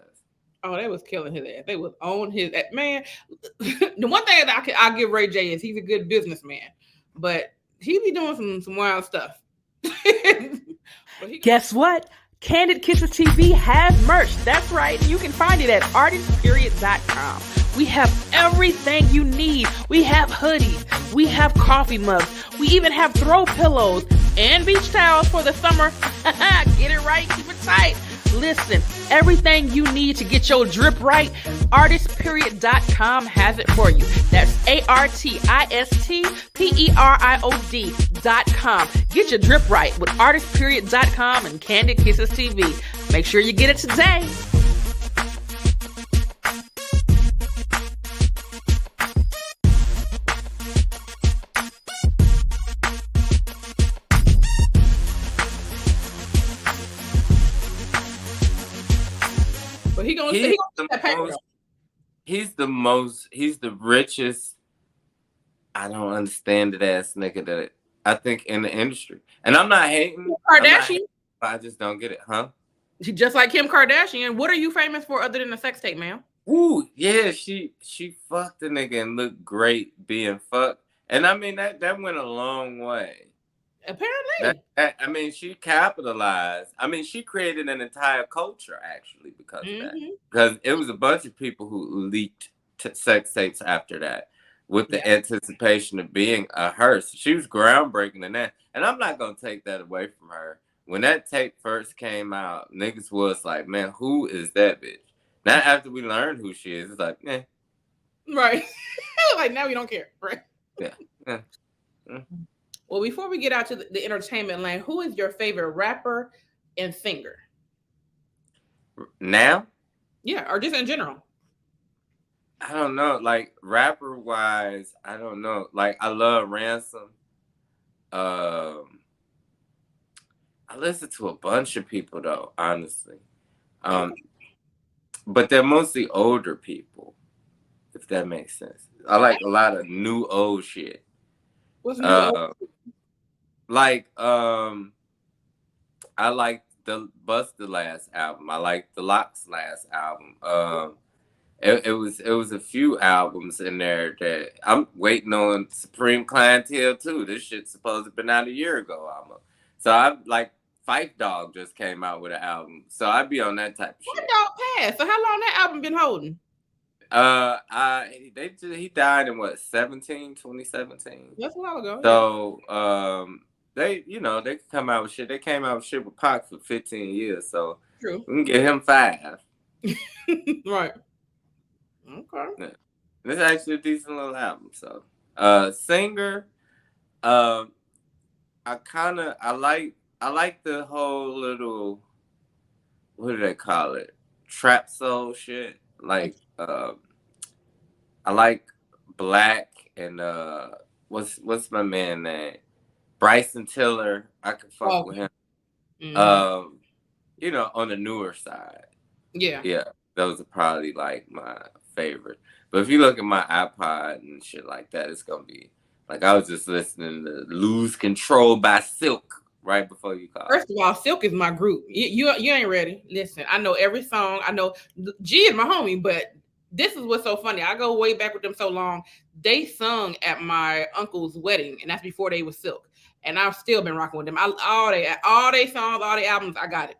Oh, they was killing his ass. They was on his ass. Man, the one thing that I'll give Ray J is he's a good businessman. But he be doing some wild stuff. Guess what? Kandid Kisses TV has merch. That's right. You can find it at artistperiod.com. We have everything you need. We have hoodies. We have coffee mugs. We even have throw pillows and beach towels for the summer. Get it right. Keep it tight. Listen, everything you need to get your drip right, artistperiod.com has it for you. That's artistperiod.com. Get your drip right with artistperiod.com and Kandid Kisses TV. Make sure you get it today. But he's the richest, I don't understand it ass nigga that I think in the industry. And I'm not hating. Kardashian? I just don't get it, huh? Just like Kim Kardashian. What are you famous for other than the sex tape, ma'am? Ooh, yeah, she fucked the nigga and looked great being fucked. And I mean that went a long way. Apparently. I mean, she capitalized. I mean, she created an entire culture actually because of that. Because it was a bunch of people who leaked sex tapes after that with the anticipation of being a hearse. She was groundbreaking in that. And I'm not going to take that away from her. When that tape first came out, niggas was like, man, who is that bitch? Now after we learned who she is, it's like, eh. Right. Like now we don't care, right? Yeah. Well, before we get out to the entertainment lane, who is your favorite rapper and singer? Now? Yeah, or just in general. I don't know. Like, rapper-wise, I don't know. Like, I love Ransom. I listen to a bunch of people, though, honestly. But they're mostly older people, if that makes sense. I like a lot of new old shit. What's new old? Like, I like the Busta last album. I like the Locks last album. It was a few albums in there that I'm waiting on. Supreme Clientele too. This shit's supposed to have been out a year ago almost. So I like Fight Dog just came out with an album. So I'd be on that type of shit. Fight Dog passed. So how long that album been holding? He died in 2017. That's a while ago. So they could come out with shit. They came out with shit with Pac for 15 years. So True. We can get him 5. Right. Okay. Yeah. This is actually a decent little album. So singer, I like the whole little, what do they call it? Trap soul shit. Like I like Black and what's my man name? Bryson Tiller. I can fuck with him. On the newer side. Yeah. Yeah. Those are probably like my favorite. But if you look at my iPod and shit like that, it's gonna be like I was just listening to "Lose Control" by Silk right before you called. First of all, Silk is my group. You ain't ready. Listen, I know every song. I know G is my homie, but this is what's so funny. I go way back with them so long. They sung at my uncle's wedding, and that's before they was Silk. And I've still been rocking with them. All they songs, all they albums, I got it.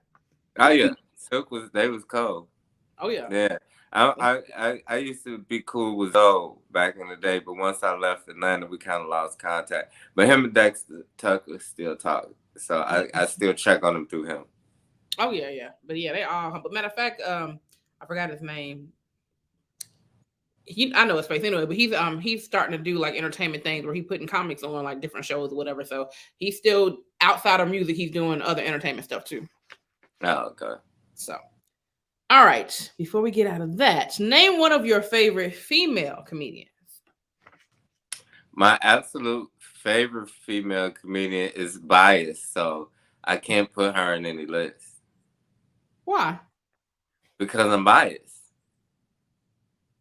Oh yeah, Silk was cold. Oh yeah. Yeah. I used to be cool with Zoe back in the day, but once I left Atlanta, we kind of lost contact. But him and Dexter Tucker still talk, so I still check on him through him. Oh yeah. But yeah, they all. But matter of fact, I forgot his name. I know his face anyway, but he's starting to do like entertainment things where he's putting comics on like different shows or whatever. So he's still outside of music. He's doing other entertainment stuff too. Oh, okay. So. All right, before we get out of that, name one of your favorite female comedians. My absolute favorite female comedian is biased, so I can't put her in any list. Why? Because I'm biased.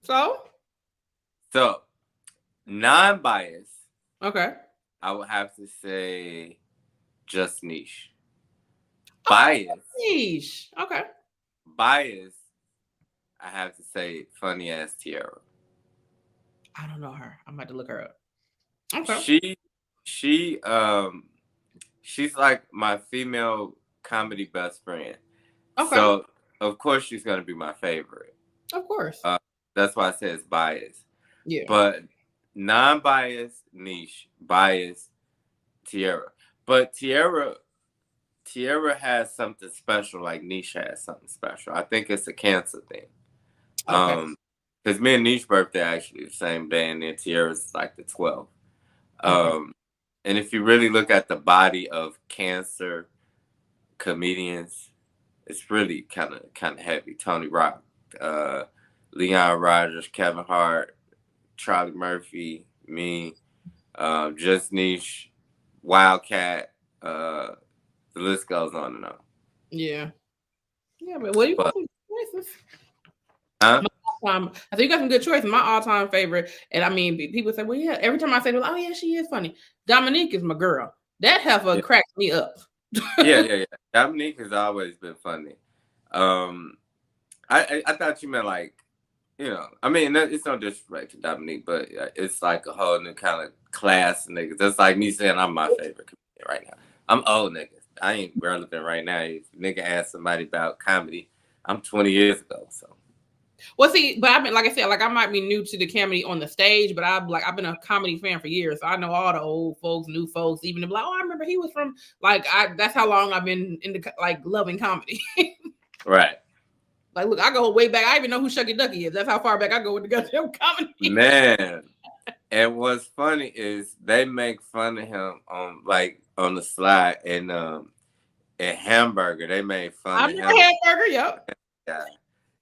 So, non-biased. Okay. I would have to say just niche. Biased. Niche. Okay. Biased, I have to say funny ass Tiara. I don't know her. I'm about to look her up. Okay. She's like my female comedy best friend. Okay. So of course she's gonna be my favorite. Of course. That's why I say it's biased. Yeah. But non-biased, niche, biased, Tiara. But Tiara has something special, like Niche has something special. I think it's a Cancer thing. Okay. Because me and Niche's birthday actually the same day, and then Tiara's like the 12th. Okay. And if you really look at the body of Cancer comedians, it's really kind of heavy. Tony Rock, Leon Rogers, Kevin Hart, Charlie Murphy, me, Just Niche, Wildcat, the list goes on and on. Yeah. Yeah, but what do you got some choices? Huh? I think you got some good choices. My all-time favorite, and I mean, people say, well, yeah, every time I say, well, oh, yeah, she is funny. Dominique is my girl. That heifer cracks me up. Yeah. Dominique has always been funny. I thought you meant like, you know, I mean, it's no disrespect to Dominique, but it's like a whole new kind of class of niggas. That's like me saying I'm my favorite comedian right now. I'm old niggas. I ain't relevant right now. If nigga ask somebody about comedy, I'm 20 years ago. So, well, see, but I've been, like I said, like I might be new to the comedy on the stage, but I've been a comedy fan for years. So I know all the old folks, new folks, even like, oh, I remember he was from that's how long I've been into like loving comedy. Right. Like, look, I go way back. I even know who Shucky Ducky is. That's how far back I go with the goddamn comedy. Man. And what's funny is they make fun of him on the slide and at Hamburger. They made fun of him. Hamburger, yep. Yeah.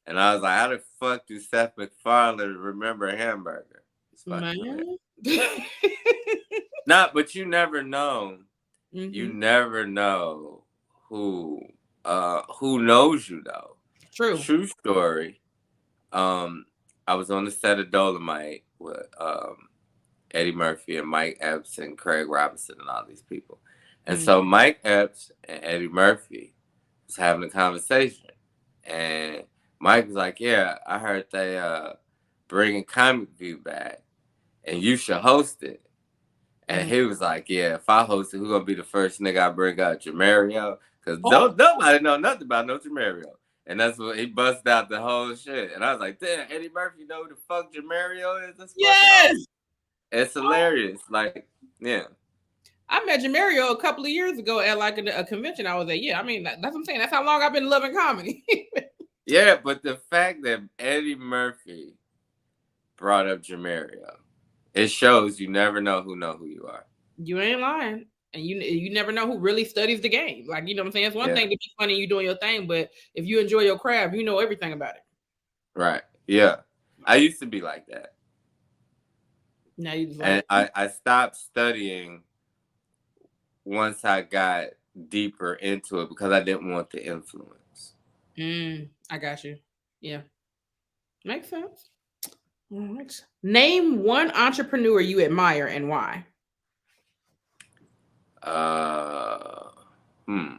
And I was like, how the fuck do Seth MacFarlane remember Hamburger? Man. But you never know. Mm-hmm. You never know who knows you though. True story. I was on the set of Dolomite with Eddie Murphy and Mike Epps and Craig Robinson and all these people. And so Mike Epps and Eddie Murphy was having a conversation. And Mike was like, yeah, I heard they bringing Comic View back and you should host it. And he was like, yeah, if I host it, who's going to be the first nigga I bring out? Jamario? Because nobody know nothing about no Jamario. And that's what he busted out the whole shit. And I was like, damn, Eddie Murphy know who the fuck Jamario is? That's yes! Awesome. It's hilarious. Like, yeah. I met Jamario a couple of years ago at like a convention I was at. Yeah, I mean, that's what I'm saying. That's how long I've been loving comedy. Yeah, but the fact that Eddie Murphy brought up Jamario, it shows you never know who you are. You ain't lying. And you never know who really studies the game. Like, you know what I'm saying? It's one thing to be funny, you doing your thing, but if you enjoy your craft, you know everything about it. Right. Yeah. I used to be like that. Now you just and I stopped studying once I got deeper into it because I didn't want the influence. I got you. Yeah. Makes sense. All right. Name one entrepreneur you admire and why. Hmm.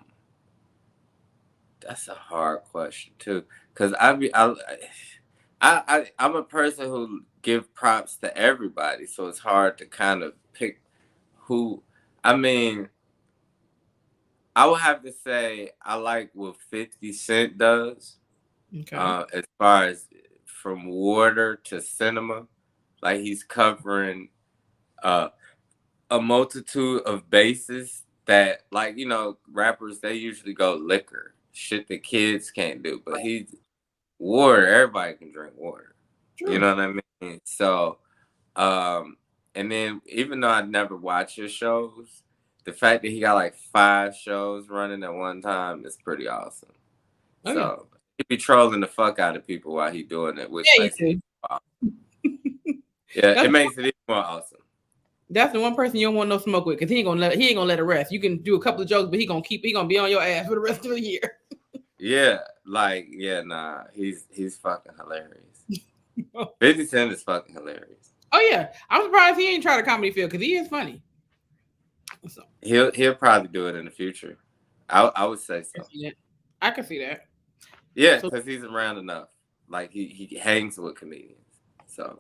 That's a hard question too, because I'm a person who give props to everybody, so it's hard to kind of pick who. I mean, I would have to say I like what 50 Cent does. Okay. As far as from water to cinema, like he's covering uh, a multitude of bases that, like, rappers, they usually go liquor, shit that kids can't do, but he's water. Everybody can drink water. You True. know what I mean? So, and then even though I never watch his shows, the fact that he got like 5 shows running at one time is pretty awesome. Oh yeah. So he be trolling the fuck out of people while he doing it, which Yeah, makes it you even more awesome. Yeah, it that's makes it even more awesome. that's the one person you don't want no smoke with, because he ain't gonna let it rest. You can do a couple of jokes, but he gonna be on your ass for the rest of the year. Yeah, nah, he's fucking hilarious. 50 Cent is fucking hilarious. Oh yeah, I'm surprised he ain't tried a comedy field, because he is funny. So He'll probably do it in the future. I would say so. I can see that. Yeah, So because he's around enough. Like he hangs with comedians. So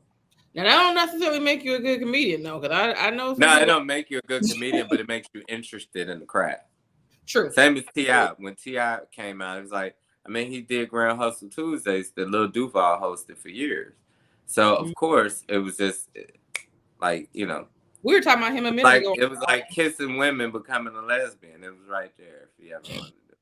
now that don't necessarily make you a good comedian, though, because I know some no, it people. don't make you a good comedian, but it makes you interested in the craft. True. Same as T.I. When T.I. came out, it was like, I mean, he did Grand Hustle Tuesdays that Lil Duval hosted for years. So of course it was just like, We were talking about him a minute like ago. it was like kissing women becoming a lesbian. It was right there if you ever wanted to do it.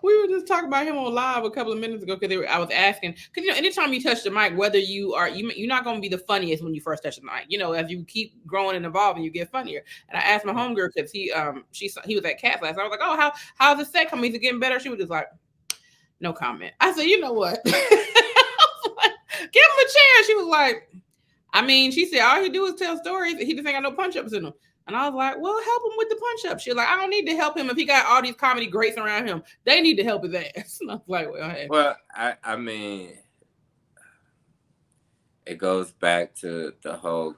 We were just talking about him on live a couple of minutes ago, because I was asking, because anytime you touch the mic, whether you're not going to be the funniest when you first touch the mic. As you keep growing and evolving, you get funnier. And I asked my homegirl, because he was at Cats last night. I was like, oh, how's the set coming? Is it getting better? She was just like, no comment. I said, you know what? Give him a chair. She was like, I mean, she said all he do is tell stories. He just ain't got no punch ups in him. And I was like, well, help him with the punch up. She's like, I don't need to help him if he got all these comedy greats around him. They need to help his ass. And I was like, well, hey. Well, I mean, it goes back to the whole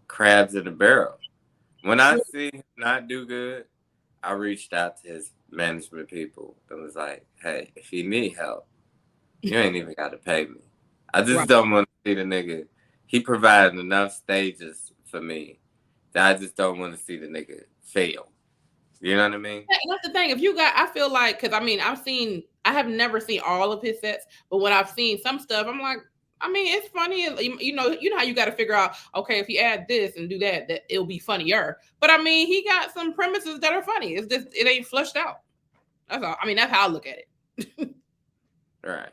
crabs in the barrel. When I see him not do good, I reached out to his management people and was like, hey, if you need help, you ain't even got to pay me. I just don't want to see the nigga. He provided enough stages for me that I just don't want to see the nigga fail. You know what I mean? That's the thing. I feel like, because I mean, I have never seen all of his sets, but when I've seen some stuff, I'm like, I mean, it's funny. You know how you got to figure out, okay, if you add this and do that it'll be funnier. But I mean, he got some premises that are funny. It's just, it ain't flushed out. That's all. I mean, that's how I look at it. Right.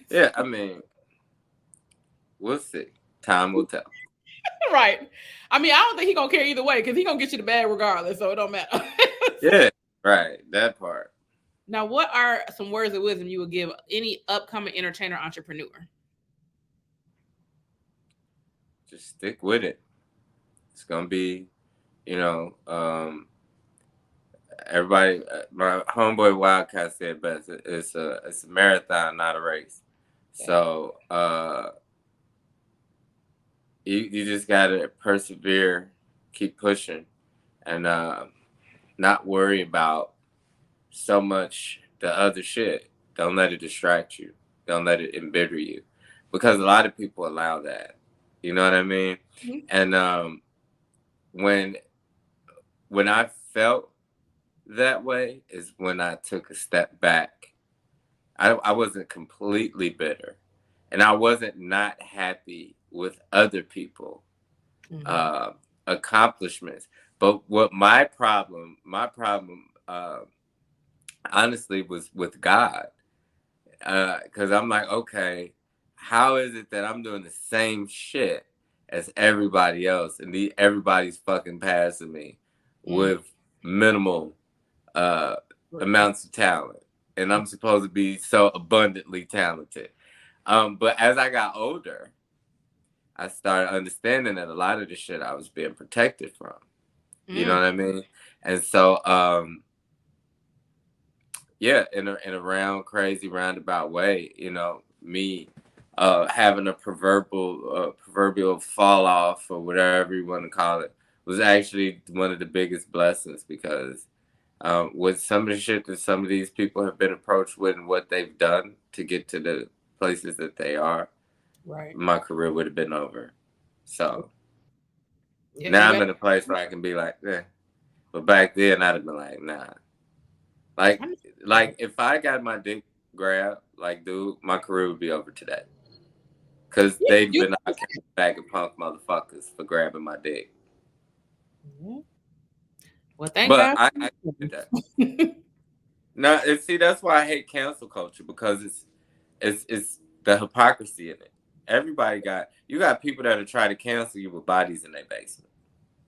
Yeah, I mean, we'll see. Time will tell. Right. I mean, I don't think he's going to care either way, because he's going to get you the bag regardless, so it don't matter. Yeah, right. That part. Now, what are some words of wisdom you would give any upcoming entertainer entrepreneur? Just stick with it. It's going to be, everybody, my homeboy Wildcat said best, it's a marathon, not a race. Okay. So, you just gotta persevere, keep pushing, and not worry about so much the other shit. Don't let it distract you. Don't let it embitter you, because a lot of people allow that. You know what I mean? Mm-hmm. And when I felt that way is when I took a step back. I wasn't completely bitter, and I wasn't not happy with other people accomplishments. But what my problem honestly was with God, because I'm like, okay, how is it that I'm doing the same shit as everybody else, and everybody's fucking passing me with minimal amounts of talent, and I'm supposed to be so abundantly talented. But as I got older, I started understanding that a lot of the shit I was being protected from. You know what I mean? And so yeah, in a crazy roundabout way, me having a proverbial fall off or whatever you want to call it was actually one of the biggest blessings because with some of the shit that some of these people have been approached with and what they've done to get to the places that they are, Right. my career would have been over. So Yeah, now I'm in a place where I can be like, eh. But back then I'd have been like, nah. Like if I got my dick grabbed, like dude, my career would be over today. Cause they've been out back and punk motherfuckers for grabbing my dick. Well, thank But God. I did that. No, and see that's why I hate cancel culture because it's the hypocrisy in it. You got people that are trying to cancel you with bodies in their basement.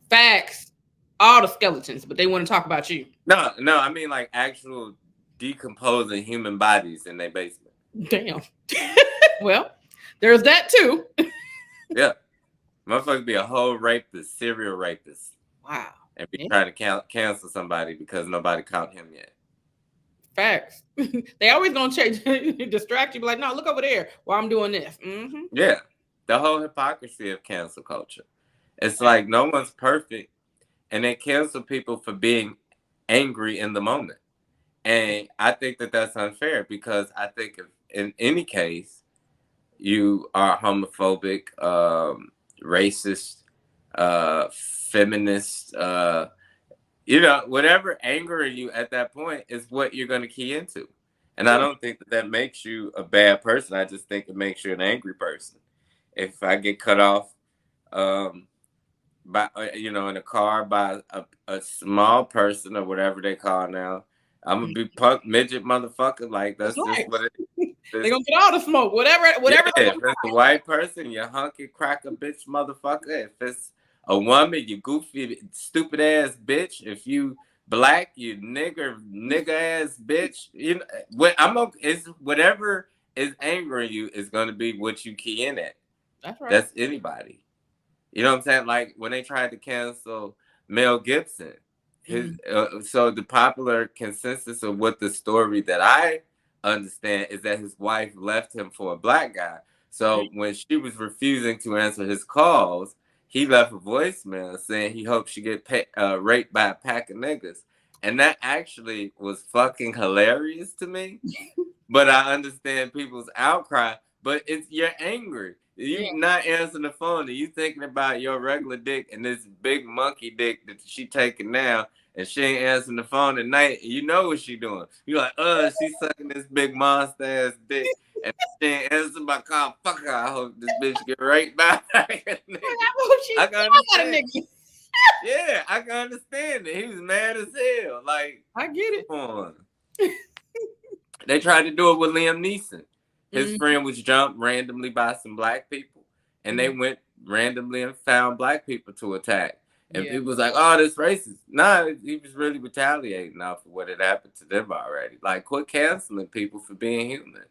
Facts. All the skeletons, but they want to talk about you. No, I mean like actual decomposing human bodies in their basement. Damn. Well, there's that too. Yeah. Motherfuckers be a whole rapist, serial rapist. Wow. And be trying to cancel somebody because nobody caught him yet. Facts. They always gonna distract you. Be like, no, look over there while I'm doing this. Mm-hmm. Yeah. The whole hypocrisy of cancel culture. It's like no one's perfect. And they cancel people for being angry in the moment. And I think that that's unfair because I think if in any case you are homophobic, racist, feminist, whatever angering you at that point is what you're going to key into. And I don't think that makes you a bad person. I just think it makes you an angry person. If I get cut off, by in a car by a small person or whatever they call now, I'm gonna be punk midget motherfucker. Like that's just what it is. They're gonna get all the smoke. Whatever. Yeah, if it's a white person, you hunky cracker bitch motherfucker. If it's a woman, you goofy stupid ass bitch. If you black, you nigger ass bitch. It's whatever is angering you is gonna be what you key in at. That's right. That's anybody. You know what I'm saying? Like when they tried to cancel Mel Gibson, so the popular consensus of what the story that I understand is that his wife left him for a black guy. So when she was refusing to answer his calls, he left a voicemail saying he hoped she get raped by a pack of niggas. And that actually was fucking hilarious to me. But I understand people's outcry. But you're angry. You not answering the phone and you thinking about your regular dick and this big monkey dick that she taking now and she ain't answering the phone at night. And you know what she doing. You're like, she's sucking this big monster ass dick and she ain't answering my call. Fuck her. I hope this bitch get raped by a nigga. I can understand. Yeah, I can understand it. He was mad as hell. Like, I get it. Come on. They tried to do it with Liam Neeson. His friend was jumped randomly by some black people, and they went randomly and found black people to attack. And people was like, oh, this racist. Nah, he was really retaliating off of what had happened to them already. Like, quit canceling people for being human.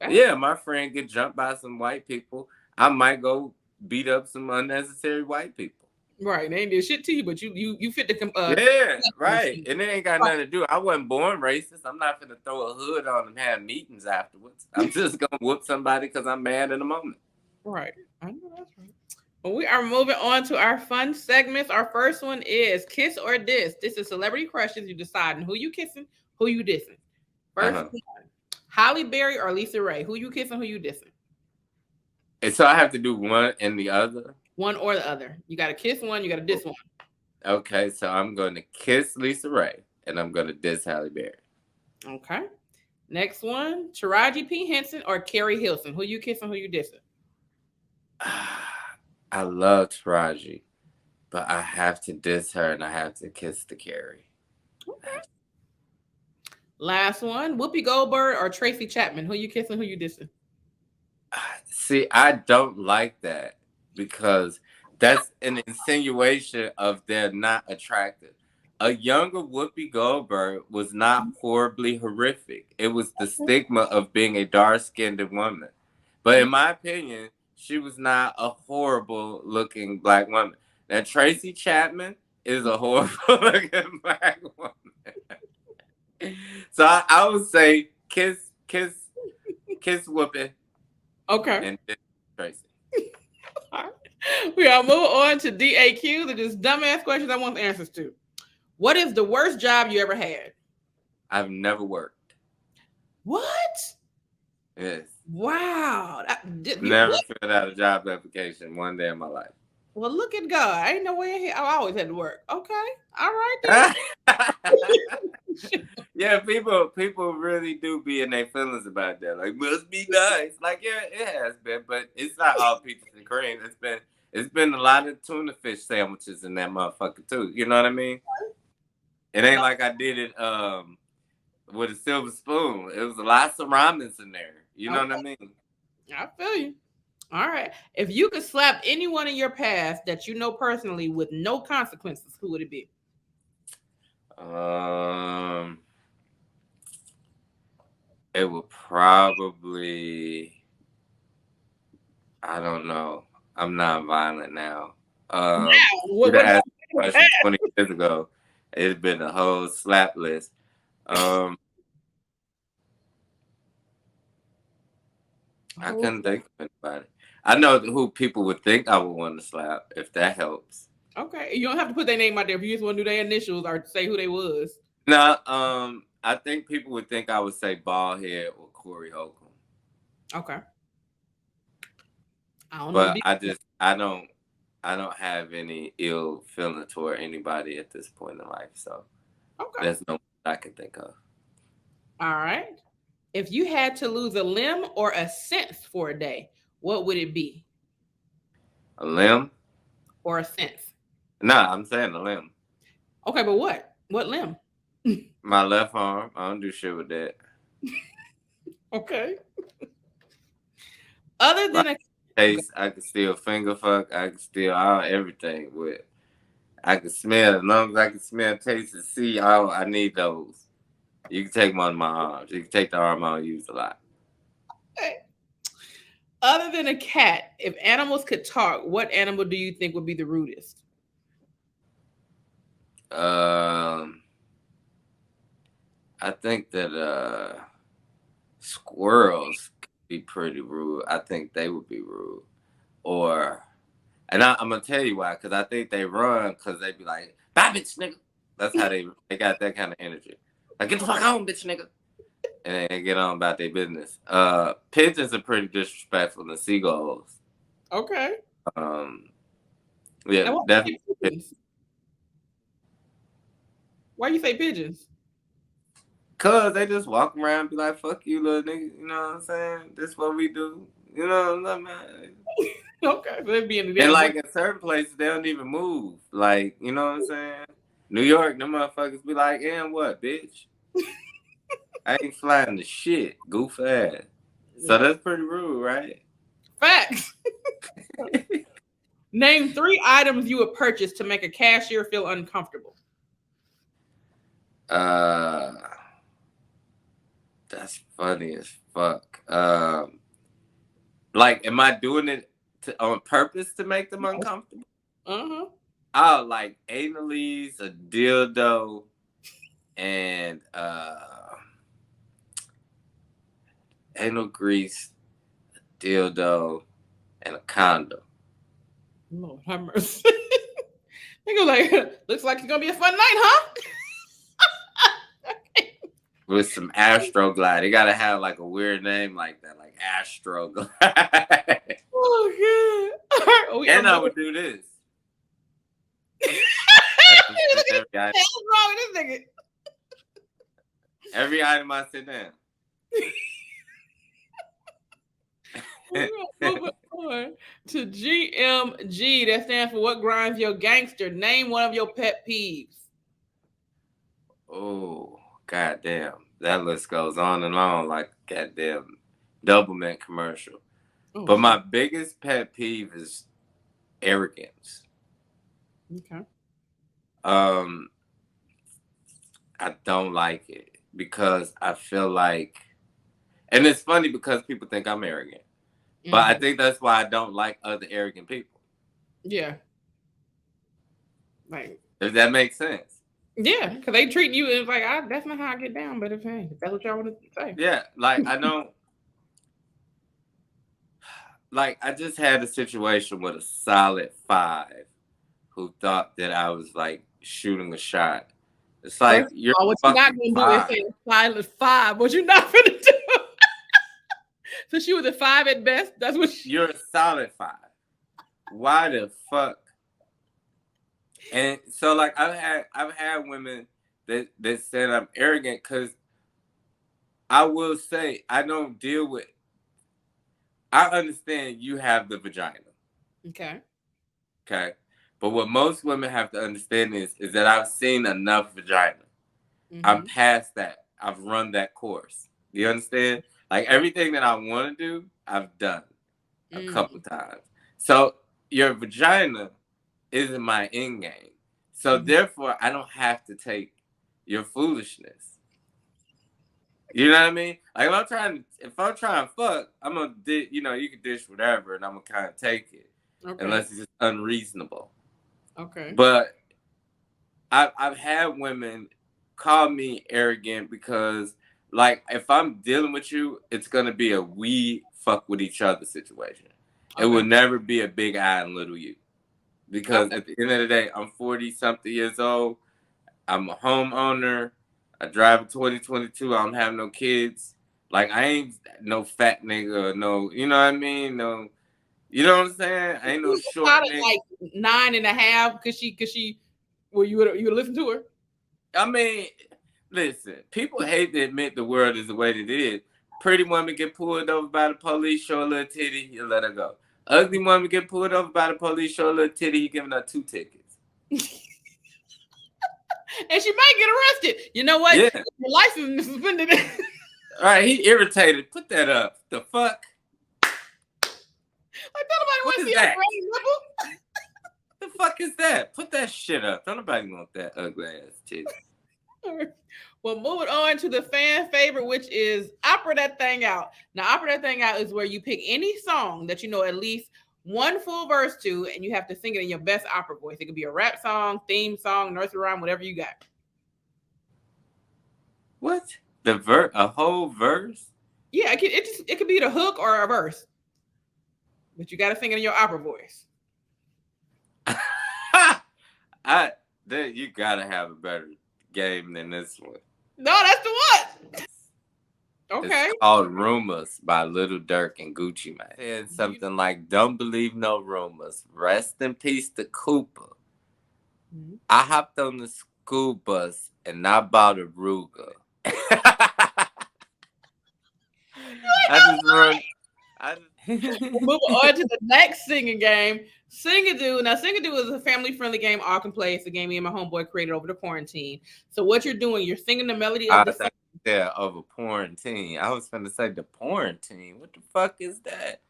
Yeah, my friend get jumped by some white people. I might go beat up some unnecessary white people. Right, they ain't did shit to you, but you fit the yeah, right, and it ain't got nothing to do. I wasn't born racist. I'm not gonna throw a hood on and have meetings afterwards. I'm just gonna whoop somebody because I'm mad in a moment. Right, I know that's right. Well, we are moving on to our fun segments. Our first one is kiss or diss. This is celebrity crushes. You deciding who you kissing, who you dissing. First one, Halle Berry or Lisa Ray. Who you kissing, who you dissing. And so I have to do one and the other. One or the other. You got to kiss one, you got to diss one. Okay, so I'm going to kiss Lisa Ray, and I'm going to diss Halle Berry. Okay. Next one, Taraji P. Henson or Carrie Hilson. Who you kissing, who you dissing? I love Taraji, but I have to diss her, and I have to kiss the Carrie. Okay. Last one, Whoopi Goldberg or Tracy Chapman. Who you kissing, who you dissing? See, I don't like that. Because that's an insinuation of they're not attractive. A younger Whoopi Goldberg was not horribly horrific. It was the stigma of being a dark-skinned woman. But in my opinion, she was not a horrible-looking black woman. Now, Tracy Chapman is a horrible-looking black woman. So I would say kiss whooping. Okay. And then Tracy. All right. We are moving on to DAQ. They're just dumbass questions I want the answers to. What is the worst job you ever had? I've never worked. What? Yes. Wow. Never filled out a job application one day in my life. Well, look at God. Ain't no way in here. I always had to work. Okay. All right. Then. Yeah, people really do be in their feelings about that. Like, must be nice. Like, yeah, it has been, but it's not all peaches and cream. It's been a lot of tuna fish sandwiches in that motherfucker too. You know what I mean? It ain't like I did it with a silver spoon. It was a lot of ramens in there. You know what I mean? I feel you. All right. If you could slap anyone in your past that you know personally with no consequences, who would it be? It would probably, I don't know. I'm not violent now. You'd have asked me a question 20 years ago. It's been a whole slap list. I couldn't think of anybody. I know who people would think I would want to slap, if that helps. Okay. You don't have to put their name out there if you just want to do their initials or say who they was. No, I think people would think I would say Baldhead or Corey Holcomb. Okay. I don't but know. I don't have any ill feeling toward anybody at this point in life. So there's no one I can think of. All right. If you had to lose a limb or a sense for a day, what would it be? A limb? Or a sense? Nah, I'm saying a limb. Okay, but what? What limb? My left arm. I don't do shit with that. Okay. Other than a taste, I can still finger fuck. I can still everything with. I can smell. As long as I can smell, taste, and see, I need those. You can take one of my arms. You can take the arm I don't use a lot. Okay. Other than a cat, if animals could talk, what animal do you think would be the rudest? I think that squirrels could be pretty rude. I think they would be rude. And I'm gonna tell you why, because I think they run because they be like, bye bitch nigga. That's how they got that kind of energy. Like, get the fuck on, bitch nigga. And they get on about their business. Pigeons are pretty disrespectful than seagulls. Okay. Yeah, definitely. Why you say pigeons? Cause they just walk around and be like, fuck you, little nigga. You know what I'm saying? This what we do. You know what I'm saying? Okay. So they be in the and like in certain places, they don't even move. Like, you know what I'm saying? New York, them motherfuckers be like, and what, bitch? I ain't flying the shit, goof ass. So that's pretty rude, right? Facts. Name 3 items you would purchase to make a cashier feel uncomfortable. That's funny as fuck. Like, am I doing it on purpose to make them uncomfortable? Uh-huh. Oh, like analies, a dildo, and anal grease, a dildo, and a condom. Lord have mercy. Nigga, like, looks like it's gonna be a fun night, huh? With some Astroglide. They gotta have like a weird name like that, like Astroglide. Oh god. And I would do this. What's wrong with this nigga? Every item I sit down. Moving on to GMG. That stands for what grinds your gangster. Name one of your pet peeves. Oh, goddamn. That list goes on and on like goddamn Doublemint commercial. Oh, but my biggest pet peeve is arrogance. Okay. I don't like it because I feel like, and it's funny because people think I'm arrogant. Mm-hmm. But I think that's why I don't like other arrogant people. Yeah. Right. If that makes sense. Yeah, because they treat you as like, that's not how I get down, but if that's what y'all want to say. Yeah, like I don't like I just had a situation with a solid 5 who thought that I was like shooting a shot. It's like First of you're all, what you're not fucking gonna do is 5. say silent 5. What you're not gonna do. So she was a 5 at best. That's what You're a solid 5. Why the fuck? And so like I've had women that said I'm arrogant because I will say I don't deal with. I understand you have the vagina. Okay. Okay. But what most women have to understand is that I've seen enough vagina. Mm-hmm. I'm past that. I've run that course. You understand? Like everything that I want to do, I've done a couple times. So your vagina isn't my end game. So therefore, I don't have to take your foolishness. You know what I mean? Like if I'm trying to fuck, I'm gonna, you can dish whatever, and I'm gonna kind of take it, unless it's just unreasonable. Okay. But I've had women call me arrogant because, like, if I'm dealing with you, it's gonna be a we fuck with each other situation. It will never be a big I and little you, because at the end of the day, I'm 40-something years old. I'm a homeowner. I drive a 2022. I don't have no kids. Like, I ain't no fat nigga or no, you know what I mean? No, you know what I'm saying? I ain't no short nigga. Like 9.5 because she well, you would listen to her. I mean, listen, people hate to admit the world is the way that it is. Pretty woman get pulled over by the police, show a little titty, you let her go. Ugly woman get pulled over by the police, show a little titty, he giving her 2 tickets. And she might get arrested. You know what? Yeah. Your license is suspended. All right, he irritated. Put that up. The fuck? Like, nobody want to see that granny nipple. The fuck is that? Put that shit up. Don't nobody want that ugly ass titty. Well, moving on to the fan favorite, which is Opera That Thing Out. Now, Opera That Thing Out is where you pick any song that you know at least one full verse to, and you have to sing it in your best opera voice. It could be a rap song, theme song, nursery rhyme, whatever you got. What? A whole verse? Yeah, it could be the hook or a verse, but you got to sing it in your opera voice. You gotta have a better game than this one. No, that's the one. Okay. It's called Rumors by Lil Durk and Gucci Mane. Saying something like, "Don't believe no rumors. Rest in peace to Cooper. Mm-hmm. I hopped on the school bus and I bought a Ruger." Moving on to the next singing game, Sing-a-Doo. Now, Sing-a-Doo is a family-friendly game all can play. It's a game me and my homeboy created over the quarantine. So what you're doing, you're singing the melody of the song. Yeah, of a quarantine. I was going to say the quarantine. What the fuck is that?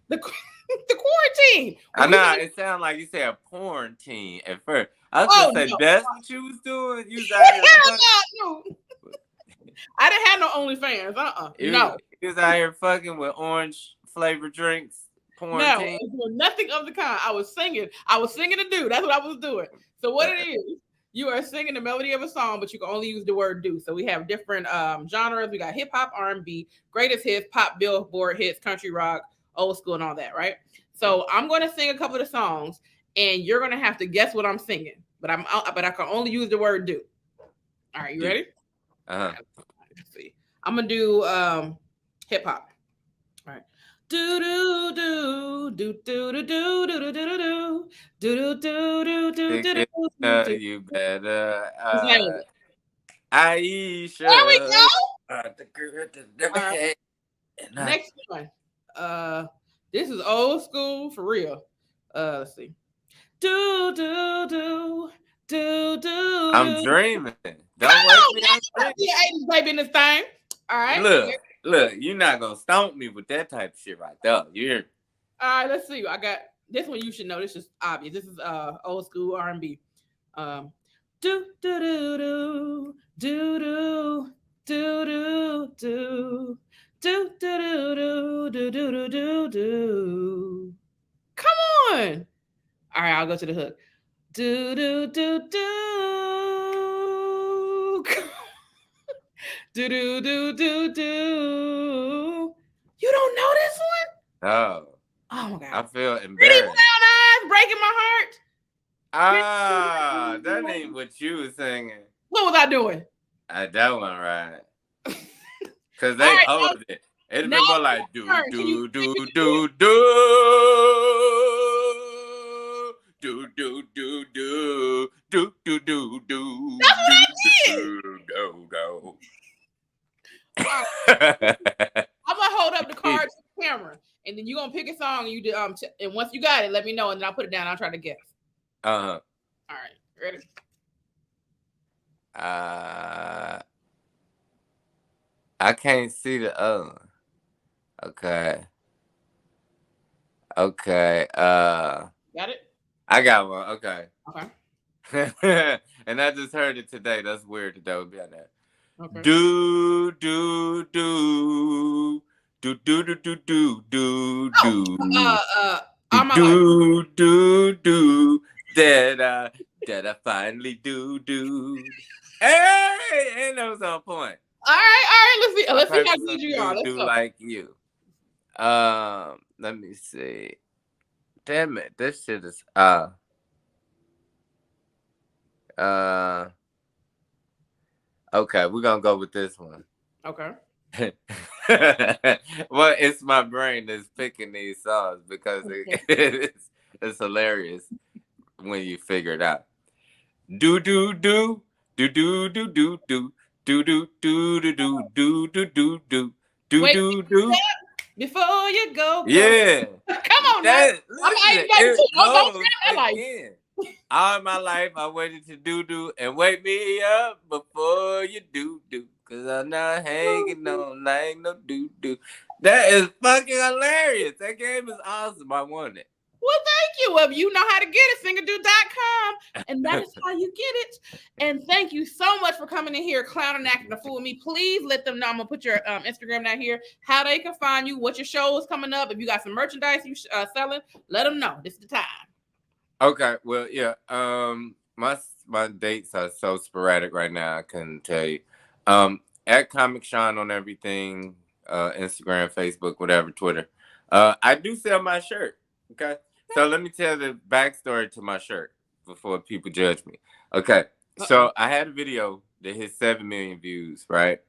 The quarantine. I know, it sounded like you said quarantine at first. I was going to say, that's what you was doing? You was out here no. I didn't have no OnlyFans. No. You was out here fucking with orange flavored drinks. Quarantine. No, nothing of the kind. I was singing a do. That's what I was doing. So what it is, you are singing the melody of a song, but you can only use the word do. So we have different genres. We got hip hop, R&B, greatest hits, pop, Billboard hits, country rock, old school, and all that, right? So I'm going to sing a couple of the songs, and you're going to have to guess what I'm singing. But I can only use the word do. All right, you ready? Let's see. I'm gonna do hip hop. All right. Do do do do do do do do do do do do do do do. You better. Aisha. There we go. Next one. This is old school for real. Let's see. Do do do do do. I'm dreaming. Don't wake me up. Yeah, 80s baby in this thing. All right. Look, you're not gonna stomp me with that type of shit right there. You hear? All right, let's see. I got this one. You should know. This is obvious. This is old school R&B. Do do do do do do do do do do do do do do do. Come on. All right, I'll go to the hook. Do do do do. Do do do do do. You don't know this one? Oh, Oh my I god. feel Pretty embarrassed. Brown Eyes, Breaking My Heart. Ah, that ain't what you was singing. What was I doing? That one right. Cause they All right, hold it. It'd now been more like it's do your turn. Can do you do sing it? do do do do do do do do do That's what I do do go. I'm gonna hold up the card to the camera, and then you're gonna pick a song. And you do, and once you got it, let me know, and then I'll put it down. I'll try to guess. Uh-huh. All right, ready? I can't see the other one. Okay. Got it? I got one. Okay. Okay. And I just heard it today. That's weird that would be on that. Okay. Do do do do do do do do do All My Life. do that I finally do. Hey, and that was on point. All right. Let's see how good you are. Let's Do go. like you. Let me see. Damn it, this shit is okay, we're gonna go with this one. Okay. Well, it's my brain that's picking these songs because it's hilarious when you figure it out. Do do do do do do do do do do do do do do do do do do do. Before you go. Yeah. Come on, man. All my life I waited to do and wake me up before you do. Cause I'm not hanging on like no do. That is fucking hilarious. That game is awesome. I want it. Well, thank you. Well, you know how to get it, singerdoo.com. And that is how you get it. And thank you so much for coming in here, clowning, acting a fool with me. Please let them know. I'm going to put your Instagram down here, how they can find you, what your show is coming up. If you got some merchandise you selling, let them know. This is the time. Okay. Well, yeah. My dates are so sporadic right now, I couldn't tell you. At Comic Sean on everything, Instagram, Facebook, whatever, Twitter. I do sell my shirt. Okay. So let me tell the backstory to my shirt before people judge me. Okay. So I had a video that hit 7 million views, right?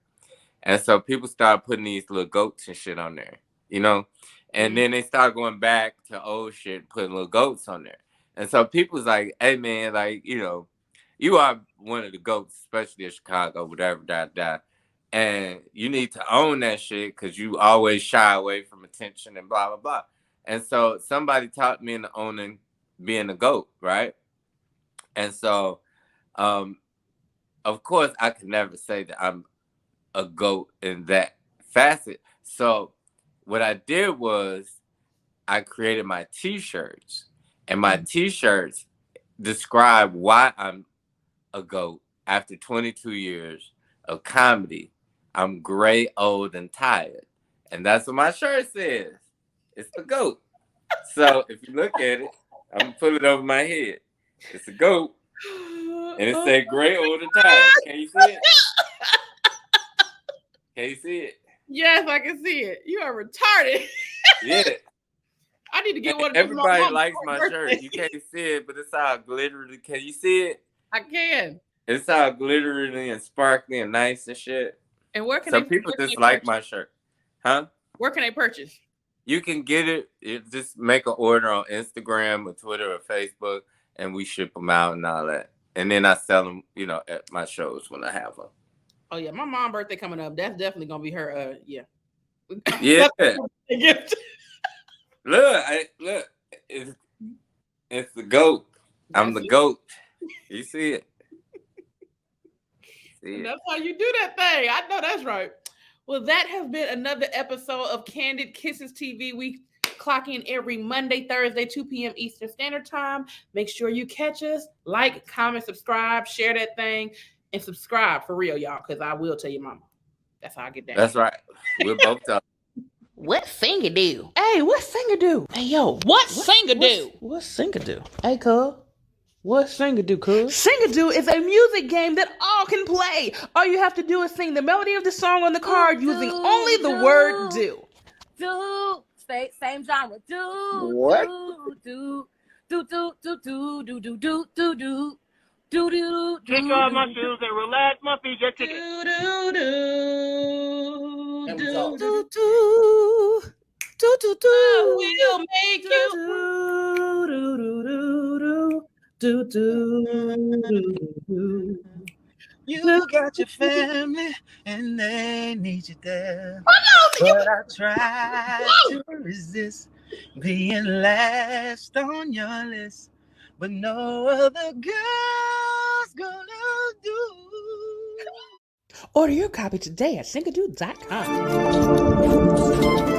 And so people started putting these little goats and shit on there, you know? And then they started going back to old shit, putting little goats on there. And so people's like, hey man, like, you know, you are one of the goats, especially in Chicago, whatever, and you need to own that shit because you always shy away from attention and blah, blah, blah. And so somebody taught me into owning being a GOAT, right? And so, of course, I could never say that I'm a GOAT in that facet. So what I did was I created my T-shirts. And my T-shirts describe why I'm a GOAT after 22 years of comedy. I'm gray, old, and tired. And that's what my shirt says. It's a GOAT. So if you look at it, I'm going to put it over my head. It's a GOAT. And it says gray, old, and tired. Can you see it? Can you see it? Yes, I can see it. You are retarded. Yeah. I need to get one of Everybody likes my shirt. You can't see it, but it's all glittery. Can you see it? I can. It's all glittery and sparkly and nice and shit. And where can people just like my shirt? Huh? Where can they purchase? You can get it. Just make an order on Instagram or Twitter or Facebook, and we ship them out and all that. And then I sell them, you know, at my shows when I have them. Oh yeah, my mom's birthday coming up. That's definitely gonna be her. Yeah. Yeah. Look, it's the GOAT. I'm the GOAT. You see it? That's how you do that thing. I know that's right. Well, that has been another episode of Kandid Kisses TV. We clock in every Monday, Thursday, 2 p.m. Eastern Standard Time. Make sure you catch us. Like, comment, subscribe, share that thing, and subscribe for real, y'all, because I will tell your mama. That's how I get down. That's right. We're both up. What singer do? Hey, what singer do? Hey, yo. What singer do? What singer do? Hey, cuz. What's Sing-a-Doo, cuz? Sing-a-Doo is a music game that all can play. All you have to do is sing the melody of the song on the card using only the word do. Do. Same genre. Do. What? Do. Do. Do. Do. Do. Do. Do. Do. Do. Do. Do do do. Kick off my shoes and relax my feet. Get ticket. Do do do And do result. do. Do do do. We'll make you. You got your family and they need you there. But I try to resist being last on your list. But no other girl's gonna do. Order your copy today at singadoo.com.